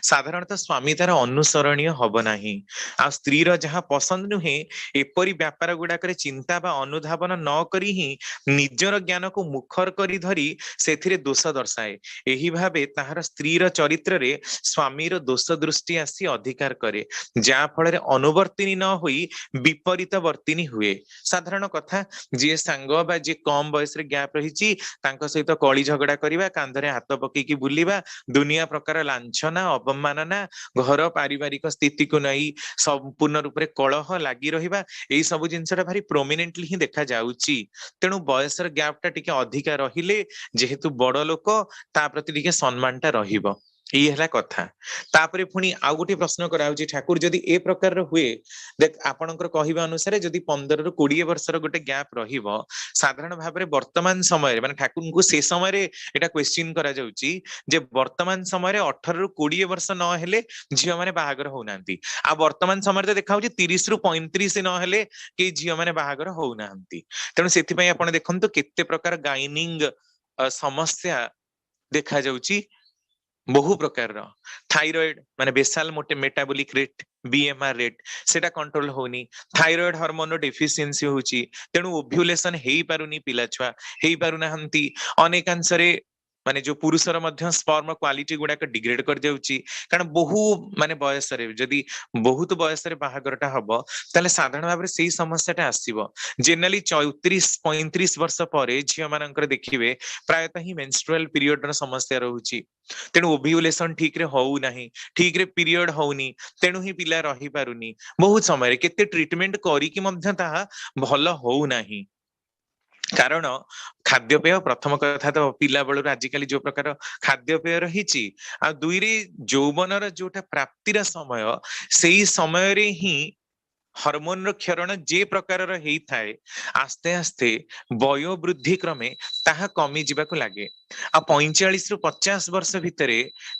Speaker 1: ସାଧାରଣତଃ ସ୍ୱାମୀ ତାର ଅନୁସରଣୀୟ ହବ ନାହିଁ, ଆଉ ସ୍ତ୍ରୀର ଯାହା ପସନ୍ଦ ନୁହେଁ, ଏପରି ବ୍ୟାପାର ଗୁଡାକରେ ଚିନ୍ତା ବା ଅନୁଧାବନ ନ କରି ହିଁ ନିଜର ଜ୍ଞାନକୁ ମୁଖର କରି ଧରି ସେଥିରେ ଦୋଷ ଦର୍ଶାଏ। ଏହି ଭାବେ ତାହାର ସ୍ତ୍ରୀର ଚରିତ୍ରରେ ସ୍ୱାମୀର ଦୋଷ ଦୃଷ୍ଟି ଆସି ଅଧିକାର କରେ, ଯାହା ଫଳରେ ଅନୁବର୍ତ୍ତିନି ନ ହୋଇ ବିପରୀତ ବର୍ତ୍ତିନି ହୁଏ। ସାଧାରଣ କଥା, ଯିଏ ସାଙ୍ଗ ବା ଯିଏ କମ ବୟସରେ ଗ୍ୟାପ ରହିଛି, ତାଙ୍କ ସହିତ କଳି ଝଗଡା କରିବା, କାନ୍ଧରେ ହାତ ପକେଇକି ବୁଲିବା, ଦୁନିଆ ପ୍ରକାର ଲାଞ୍ଛନା, ଅବମାନନା, ଘର ପାରିବାରିକ ସ୍ଥିତିକୁ ନେଇ ସମ୍ପୂର୍ଣ୍ଣ ରୂପରେ କଳହ ଲାଗି ରହିବା, ଏଇ ସବୁ ଜିନିଷଟା ଭାରି ପ୍ରୋମିନେଣ୍ଟଲି ହିଁ ଦେଖା ଯାଉଛି। ତେଣୁ ବୟସର ଗ୍ୟାପ ଟା ଟିକେ ଅଧିକା ରହିଲେ, ଯେହେତୁ ବଡ ଲୋକ, ତା ପ୍ରତି ଟିକେ ସମ୍ମାନଟା ରହିବ। ଏଇ ହେଲା କଥା। ତାପରେ ପୁଣି ଆଉ ଗୋଟେ ପ୍ରଶ୍ନ କରାହଉଛି, ଠାକୁର ଯଦି ଏ ପ୍ରକାରର ହୁଏ, ଦେଖ ଆପଣଙ୍କର କହିବା ଅନୁସାରେ ଯଦି 15ରୁ 20 ବର୍ଷର ଗୋଟେ ଗ୍ୟାପ ରହିବ, ସାଧାରଣ ଭାବରେ ବର୍ତ୍ତମାନ ସମୟରେ, ମାନେ ଠାକୁରଙ୍କୁ ସେ ସମୟରେ ଏଟା କ୍ୱେଶ୍ଚିନ କରାଯାଉଛି ଯେ ବର୍ତ୍ତମାନ ସମୟରେ 18ରୁ 20 ବର୍ଷ ନହେଲେ ଝିଅ ମାନେ ବାହାଘର ହଉନାହାନ୍ତି। ଆଉ ବର୍ତ୍ତମାନ ସମୟରେ ତ ଦେଖା ହଉଛି 30ରୁ 35 ନହେଲେ କେହି ଝିଅ ମାନେ ବାହାଘର ହଉନାହାନ୍ତି। ତେଣୁ ସେଥିପାଇଁ ଆପଣ ଦେଖନ୍ତୁ କେତେ ପ୍ରକାର ଗାଇନିଙ୍ଗ ସମସ୍ୟା ଦେଖାଯାଉଛି, ବହୁ ପ୍ରକାରର। ଥାଇରଏଡ ମାନେ ବେସାଲ ମେଟାବୋଲିକ ରେଟ, BMR ରେଟ, ସେଟା କଣ୍ଟ୍ରୋଲ ହଉନି। ଥାଇରଏଡ ହରମୋନ ଡେଫିସିଏନ୍ସି ହଉଛି, ତେଣୁ ଓଭ୍ୟୁଲେସନ ହେଇପାରୁନି, ପିଲା ଛୁଆ ହେଇପାରୁନାହାନ୍ତି। ଅନେକାଂଶରେ ମାନେ ଯୋଉ ପୁରୁଷର ମଧ୍ୟ ସ୍ପର୍ମ କ୍ୱାଲିଟି ଗୁଡାକ ଡିଗ୍ରେଡ କରିଯାଉଛି, କାରଣ ବହୁ ମାନେ ବୟସରେ, ଯଦି ବହୁତ ବୟସରେ ବାହାଘରଟା ହବ, ତାହେଲେ ସାଧାରଣ ଭାବରେ ସେଇ ସମସ୍ୟାଟା ଆସିବ। ଜେନେରାଲି 34-35 ବର୍ଷ ପରେ ଝିଅ ମାନଙ୍କର ଦେଖିବେ ପ୍ରାୟତଃ ହିଁ ମେନଷ୍ଟ୍ରୁଆଲ ପିରିୟଡର ସମସ୍ୟା ରହୁଛି। ତେଣୁ ଓଭ୍ୟୁଲେସନ ଠିକରେ ହଉନାହିଁ, ଠିକରେ ପିରିୟଡ ହଉନି, ତେଣୁ ହିଁ ପିଲା ରହିପାରୁନି। ବହୁତ ସମୟରେ କେତେ ଟ୍ରିଟମେଣ୍ଟ କରିକି ମଧ୍ୟ ତାହା ଭଲ ହଉନାହିଁ। कारण खाद्यपेय प्रथम कथा तो पिला बेलू आजिकली जो प्रकार खाद्यपेय रही दुई रे यौवनर जोटा प्राप्तिर समय से समय रे ही हर्मोन रो क्षरण जे प्रकार थाए आस्ते आस्ते वयो वृद्धि क्रमे ताहा कमी जीवाक लगे आ 45 रु 50 वर्ष भितर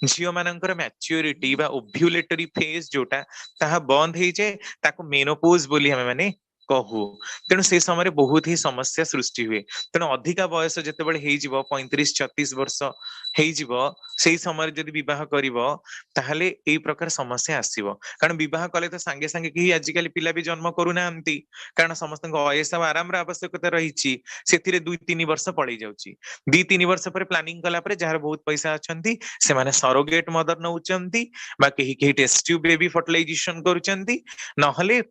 Speaker 1: झील मानकर मैच्योरिटी बा ओव्युलेटरी फेज जोटा ताहा बंद हो जाए ताको मेनोपोज बोली हमें माने कहू तेणु से समय बहुत ही समस्या सृष्टि हुए तेणु अधिका बयस जिते 35-36 वर्ष से समय जदि विवाह करिवो ताहले एई प्रकार समस्या आसीबो कारण विवाह कले तो सांगे सांगे केही आजिकली पिला भी जन्म करूनाहांती कारण समस्त अयस और आराम आवश्यकता रही से 2-3 वर्ष पड़े जाउची 2-3 वर्ष पर प्लानिंग कला पर जार बहुत पैसा अछंती से माने सरोगेट मदर नउचंती बा केही केही टेस्ट ट्यूब बेबी फर्टिलाइजेशन करूचंती नहले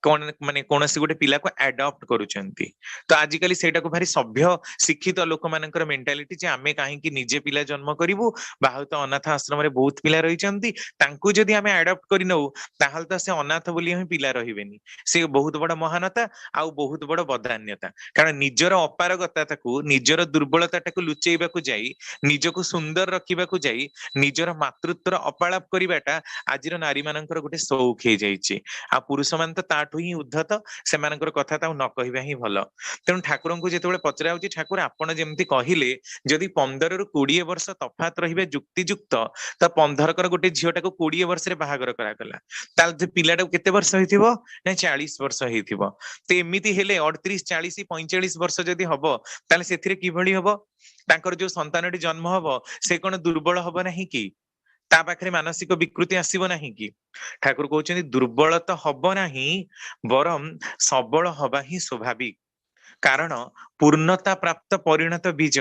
Speaker 1: कौन माने कौनसी गोटे पिला को एडॉप्ट करूचंती तो आजिकली सेटा को भारी सभ्य शिक्षित लोक मानकर मेंटालिटी जे आमे काहे कि निजे पिला जन्म करिवु बाहुत अनाथ आश्रम रे बहुत पिला रहिचंती तांकू जदि आमे एडॉप्ट करि नउ ताहल त से अनाथ बोली हम पिला रहिबेनी से बहुत बड़ महानता आउ बहुत बड़ बदान्यता कारण निजर अपारगता ताकू निजर दुर्बलता ताकू लुचेइबाकू जाई निजको सुंदर रखिबाकू जाई निजर मातृत्वर अपालाप करिबाटा आजिर नारी मानकर गोटे शौक हे जाईची आ पुरुष मान तो ताठू ही उद्धत से कथा ताऊ न कहवा ही भल तेणु ठाकुर को जिते पचरा होची ठाकुर आपण जेमती कहले जदि 15 रु 20 वर्ष तफात रहिबे जुक्तियुक्त तो 15 कर गोटे झीटा को 20 वर्ष रे बाहागर करागला ताल पिलाटा केते वर्ष होइथिबो ना 40 वर्ष होइथिबो तो एमिति हेले 38 40 45 वर्ष जदि हबो ताले सेथिरे किभଳି हबो तांकर जो संतानटी जन्म हबो से कोन दुर्बल हबो नाही कि ता पाखरे मानसिक विकृति आसीबो नाही कि ठाकुर कहउछन्ति दुर्बल तो हब नाही बरम सबल हवा ही स्वाभाविक कारण पूर्णता प्राप्त परिणत बीज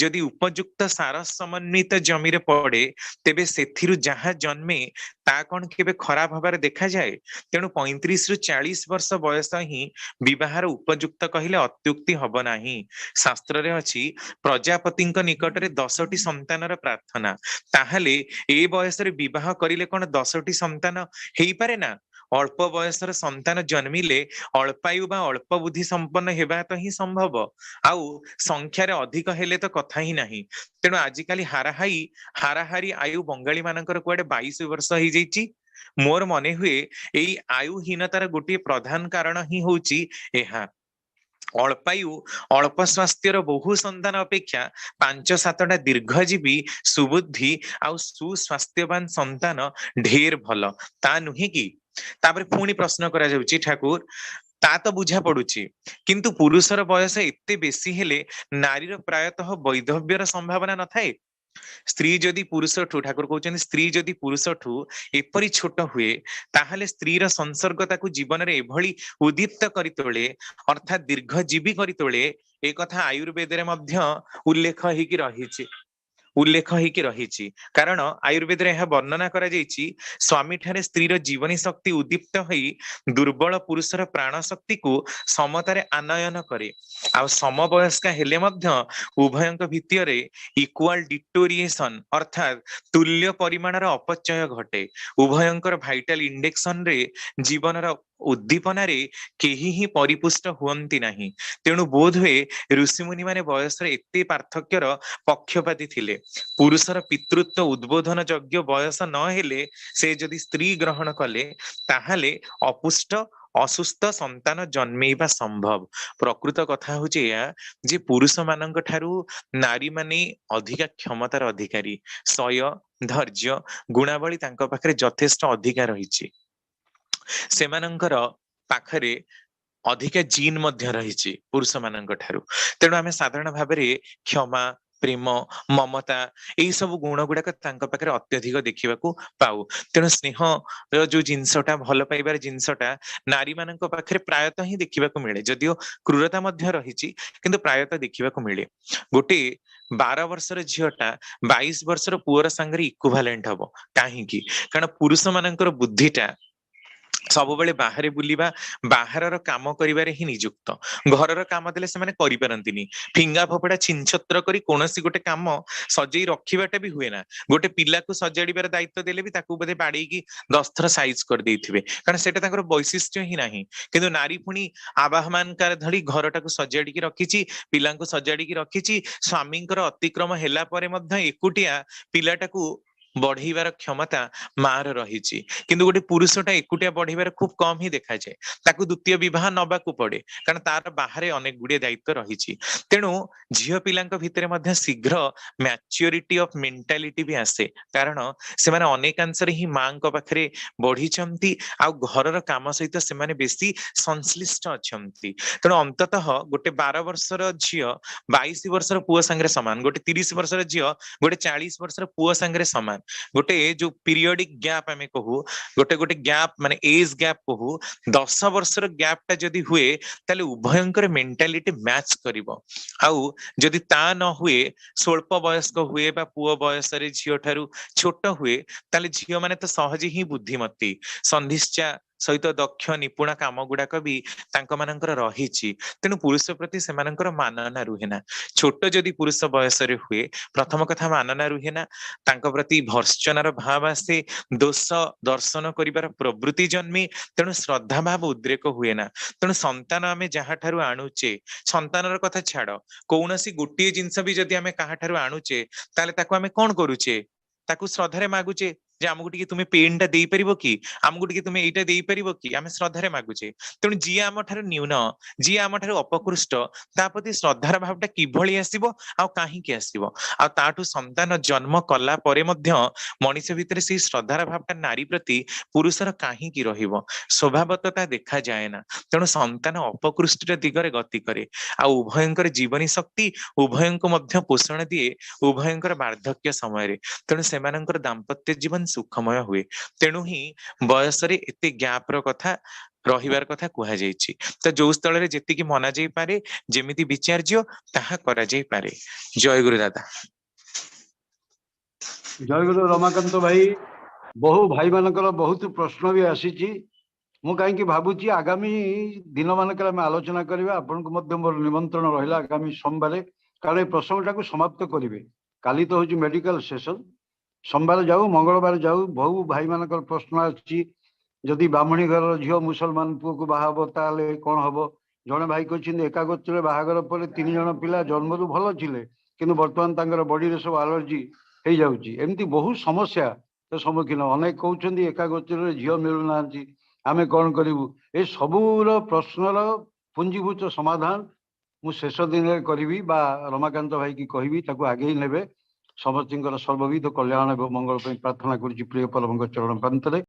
Speaker 1: जदि उपयुक्त सार समन्वित जमीरे पड़े तेबे सेथिरु जहाँ जन्मे ता कौन केबे खराब हबार देखा जाए तेणु 35-40 वर्ष बयस ही विवाहर उपयुक्त कहले अत्युक्ति हब नाही शास्त्र रे अछि प्रजापति निकट रे 10टी संतानर प्रार्थना ताहले ए बयस रे विवाह करिले कोन 10टी संतान हेई पारे ना अल्प बयसर संतान जन्मिले अल्पायु बा अल्प बुद्धि संपन्न हेबा तो ही संभव आउ संख्यार अधिक हेले तो कथा ही नहीं तेणु आजिकाली हाराहारी आयु बंगाली मानकर कुआडे 22 वर्ष ही जाइची मोर मने हुए एई आयुहीनतार गोटे प्रधान कारण ही होची एहा अल्पायु अल्प स्वास्थ्यर बहु संतान अपेक्षा 5-7टा दीर्घजीवी सुबुद्धि आउ सुस्वास्थ्यवान संतान ढेर भल ता नुहे कि तापर पुणी प्रश्न करा जाउची ठाकुर ता तो बुझा पड़ुची किंतु पुरुषर बयस एते बेसी हेले नारीर प्रायतः वैधव्यर संभावना न थाए स्त्री जदि पुरुषठू ठाकुर कहउछन्ति स्त्री जदि पुरुषठू एपरि छोट हुए ताहले स्त्रीर संसर्ग ताकू जीवन रे एभଳି उद्दीप्त करि तोळे अर्थात दीर्घजीवी करि तोळे ए कथा आयुर्वेद रे मध्य उल्लेख हेकि रहिछि उल्लेख हेकि रहिछि कारण आयुर्वेद रे यह वर्णना करा जाइछि स्वामी ठारे स्त्रीर जीवनी शक्ति उद्दीप्त होई दुर्बल पुरुषर प्राण शक्ति को समतारे आनयन करे आ समवयस्का हेले मध्य उभयंक भितिरे इक्वाल डिटोरिएशन अर्थात तुल्य परिमाणर अपचय घटे उभयंकर भाइटाल इंडेक्सन रे जीवनर उद्दीपना रे केही ही परिपुष्ट हुअंती नाही तेणु बोध हुए ऋषिमुनि माने बयस रे एते पार्थक्यर पक्षपाती थिले पुरुषर पितृत्व उद्बोधन योग्य बयस न हेले से जदि स्त्री ग्रहण कले ताहाले अपुष्ट असुस्थ संतान जन्मेइबा संभव प्रकृत कथा होचे या जे पुरुष मानक ठारू नारी माने अधिका क्षमतार अधिकारी सय धैर्य गुणावली तांको पाखरे यथेष्ट अधिकार रहिछि सेमानंकर पाखरे अधिका जीन मध्य रहिछि पुरुष मानक ठारू तेणु आमे साधारण भाबरे क्षमा प्रेम ममता एई सब गुण गुड़ाक तांको पाखरे अत्यधिक देखिबाकू पाऊ तेणु स्नेह रो जो जिंसटा भल पाइबार जिंसटा नारी मानक पाखरे प्रायतः ही देखिबाकू मिले जदियो क्रूरता मध्य रहिछि किंतु प्रायतः देखिबाकू मिले गोटे 12 वर्षर झीटा 22 वर्षर पुअर संगरे इक्विवेलेंट हबो काहेकि कारण पुरुष मानकर बुद्धिटा ସବୁବେଳେ ବାହାରେ ବୁଲିବା, ବାହାରର କାମ କରିବାରେ ହିଁ ନିଯୁକ୍ତ। ଘରର କାମ ଦେଲେ ସେମାନେ କରିପାରନ୍ତିନି। ଫିଙ୍ଗା ଫୋପଡ଼ା ଛିନଛତ୍ର କରି କୌଣସି ଗୋଟେ କାମ ସଜେଇ ରଖିବାଟା ବି ହୁଏ ନା। ଗୋଟେ ପିଲାକୁ ସଜାଡିବାର ଦାୟିତ୍ୱ ଦେଲେ ବି ତାକୁ ବୋଧେ ବାଡେଇକି 10 ଥର ସାଇଜ କରିଦେଇଥିବେ, କାରଣ ସେଟା ତାଙ୍କର ବୈଶିଷ୍ଟ୍ୟ ହିଁ ନାହିଁ। କିନ୍ତୁ ନାରୀ ପୁଣି ଆବାହମାନକାର ଧରି ଘରଟାକୁ ସଜାଡିକି ରଖିଛି, ପିଲାଙ୍କୁ ସଜାଡିକି ରଖିଛି। ସ୍ୱାମୀଙ୍କର ଅତିକ୍ରମ ହେଲା ପରେ ମଧ୍ୟ ଏକୁଟିଆ ପିଲାଟାକୁ ବଢେଇବାର କ୍ଷମତା ମାର ରହିଛି। କିନ୍ତୁ ଗୋଟେ ପୁରୁଷଟା ଏକୁଟିଆ ବଢେଇବାର ଖୁବ କମ ହିଁ ଦେଖାଯାଏ। ତାକୁ ଦ୍ୱିତୀୟ ବିବାହ ନବାକୁ ପଡେ, କାରଣ ତାର ବାହାରେ ଅନେକ ଗୁଡିଏ ଦାୟିତ୍ୱ ରହିଛି। ତେଣୁ ଝିଅ ପିଲାଙ୍କ ଭିତରେ ମଧ୍ୟ ଶୀଘ୍ର ମ୍ୟାଚ୍ୟୁରିଟି ଅଫ ମେଣ୍ଟାଲିଟି ବି ଆସେ, କାରଣ ସେମାନେ ଅନେକାଂଶରେ ହିଁ ମାଙ୍କ ପାଖରେ ବଢିଛନ୍ତି, ଆଉ ଘରର କାମ ସହିତ ସେମାନେ ବେଶୀ ସଂଶ୍ଳିଷ୍ଟ ଅଛନ୍ତି। ତେଣୁ ଅନ୍ତତଃ ଗୋଟେ 12 ବର୍ଷର ଝିଅ 22 ବର୍ଷର ପୁଅ ସାଙ୍ଗରେ ସମାନ, ଗୋଟେ 30 ବର୍ଷର ଝିଅ ଗୋଟେ 40 ବର୍ଷର ପୁଅ ସାଙ୍ଗରେ ସମାନ। ଗୋଟେ ଯୋଉ ପିରିୟଡିକ ଗ୍ୟାପ ଆମେ କହୁ, ଗୋଟେ ଗୋଟେ ଗ୍ୟାପ ମାନେ ଏଜ ଗ୍ୟାପ କହୁ, 10 ବର୍ଷର ଗ୍ୟାପ ଟା ଯଦି ହୁଏ ତାହେଲେ ଉଭୟଙ୍କର ମେଣ୍ଟାଲିଟି ମ୍ୟାଚ କରିବ। ଆଉ ଯଦି ତା ନ ହୁଏ, ସ୍ୱଳ୍ପ ବୟସ୍କ ହୁଏ ବା ପୁଅ ବୟସରେ ଝିଅ ଠାରୁ ଛୋଟ ହୁଏ, ତାହେଲେ ଝିଅ ମାନେ ତ ସହଜେ ହିଁ ବୁଦ୍ଧିମତୀ, ସନ୍ଧିଶ୍ଚା ସହିତ ଦକ୍ଷ ନିପୁଣ କାମ ଗୁଡାକ ବି ତାଙ୍କ ମାନଙ୍କର ରହିଛି। ତେଣୁ ପୁରୁଷ ପ୍ରତି ସେମାନଙ୍କର ମାନନା ରୁହେ ନା। ଛୋଟ ଯଦି ପୁରୁଷ ବୟସରେ ହୁଏ, ପ୍ରଥମ କଥା ମାନନା ରୁହେ ନା, ତାଙ୍କ ପ୍ରତି ଭର୍ତ୍ସନାର ଭାବ ଆସେ, ଦୋଷ ଦର୍ଶନ କରିବାର ପ୍ରବୃତ୍ତି ଜନ୍ମେ। ତେଣୁ ଶ୍ରଦ୍ଧା ଭାବ ଉଦ୍ରେକ ହୁଏ ନା। ତେଣୁ ସନ୍ତାନ ଆମେ ଯାହାଠାରୁ ଆଣୁଛେ, ସନ୍ତାନର କଥା ଛାଡ, କୌଣସି ଗୋଟିଏ ଜିନିଷ ବି ଯଦି ଆମେ କାହାଠାରୁ ଆଣୁଛେ, ତାହେଲେ ତାକୁ ଆମେ କଣ କରୁଛେ? ତାକୁ ଶ୍ରଦ୍ଧାରେ ମାଗୁଛେ ଯେ ଆମକୁ ଟିକେ ତୁମେ ପେନ୍ ଟା ଦେଇପାରିବ କି, ଆମକୁ ଟିକେ ତୁମେ ଏଇଟା ଦେଇପାରିବ କି, ଆମେ ଶ୍ରଦ୍ଧାରେ ମାଗୁଛେ। ତେଣୁ ଯିଏ ଆମଠାରୁ ନ୍ୟୁନ, ଯିଏ ଆମଠାରୁ ଅପକୃଷ୍ଟ, ତା ପ୍ରତି ଶ୍ରଦ୍ଧାର ଭାବଟା କିଭଳି ଆସିବ ଆଉ କାହିଁକି ଆସିବ? ଆଉ ତାଠୁ ସନ୍ତାନ ଜନ୍ମ କଲା ପରେ ମଧ୍ୟ ମଣିଷ ଭିତରେ ସେଇ ଶ୍ରଦ୍ଧାର ଭାବଟା ନାରୀ ପ୍ରତି ପୁରୁଷର କାହିଁକି ରହିବ? ସ୍ୱଭାବତଃ ଦେଖାଯାଏ ନା। ତେଣୁ ସନ୍ତାନ ଅପକୃଷ୍ଟର ଦିଗରେ ଗତି କରେ, ଆଉ ଉଭୟଙ୍କର ଜୀବନୀ ଶକ୍ତି ଉଭୟଙ୍କୁ ମଧ୍ୟ ପୋଷଣ ଦିଏ, ଉଭୟଙ୍କର ବାର୍ଦ୍ଧକ୍ୟ ସମୟରେ। ତେଣୁ ସେମାନଙ୍କର ଦାମ୍ପତ୍ୟ ଜୀବନ ସୁଖମୟ ହୁଏ। ତେଣୁ ହିଁ ବୟସରେ ଏତେ ଗ୍ୟାପର କଥା ରହିବାର କଥା କୁହାଯାଇଛି। ତ ଯୋଉ ସ୍ଥଳରେ ଯେତିକି ମନା ଯାଇପାରେ, ଯେମିତି ବିଚାର୍ଯ୍ୟ, ତାହା କରାଯାଇପାରେ। ଜୟ ଗୁରୁ ଦାଦା।
Speaker 2: ଜୟ ଗୁରୁ ରମାକାନ୍ତ ଭାଇ। ବହୁ ଭାଇ ମାନଙ୍କର ବହୁତ ପ୍ରଶ୍ନ ବି ଆସିଛି। ମୁଁ କାହିଁକି ଭାବୁଛି ଆଗାମୀ ଦିନ ମାନଙ୍କରେ ଆମେ ଆଲୋଚନା କରିବା। ଆପଣଙ୍କୁ ମଧ୍ୟ ମୋର ନିମନ୍ତ୍ରଣ ରହିଲା ଆଗାମୀ ସୋମବାର, କାରଣ ଏ ପ୍ରସଙ୍ଗଟାକୁ ସମାପ୍ତ କରିବେ। କାଲି ତ ହଉଛି ମେଡିକାଲ ସେସନ, ସୋମବାର ଯାଉ, ମଙ୍ଗଳବାର ଯାଉ। ବହୁ ଭାଇ ମାନଙ୍କର ପ୍ରଶ୍ନ ଆସିଛି, ଯଦି ବ୍ରାହ୍ମଣୀ ଘରର ଝିଅ ମୁସଲମାନ ପୁଅକୁ ବାହା ହବ ତାହେଲେ କଣ ହବ? ଜଣେ ଭାଇ କହିଛନ୍ତି ଏକାଗୋତ୍ରରେ ବାହାଘର ପରେ 3 ଜଣ ପିଲା ଜନ୍ମରୁ ଭଲ ଥିଲେ, କିନ୍ତୁ ବର୍ତ୍ତମାନ ତାଙ୍କର ବଡିରେ ସବୁ ଆଲର୍ଜି ହେଇଯାଉଛି। ଏମିତି ବହୁ ସମସ୍ୟା ସମ୍ମୁଖୀନ। ଅନେକ କହୁଛନ୍ତି ଏକାଗୋତ୍ରରେ ଝିଅ ମିଳୁନାହାନ୍ତି, ଆମେ କଣ କରିବୁ? ଏ ସବୁର ପ୍ରଶ୍ନର ପୁଞ୍ଜୀଭୂତ ସମାଧାନ ମୁଁ ଶେଷ ଦିନରେ କରିବି, ବା ରମାକାନ୍ତ ଭାଇ କି କହିବି ତାକୁ ଆଗେଇ ନେବେ। ସମସ୍ତଙ୍କର ସର୍ବବିଧ କଲ୍ୟାଣ ଏବଂ ମଙ୍ଗଳ ପାଇଁ ପ୍ରାର୍ଥନା କରୁଛି ପ୍ରିୟ ପରମଙ୍କ ଚରଣ ପ୍ରାନ୍ତରେ।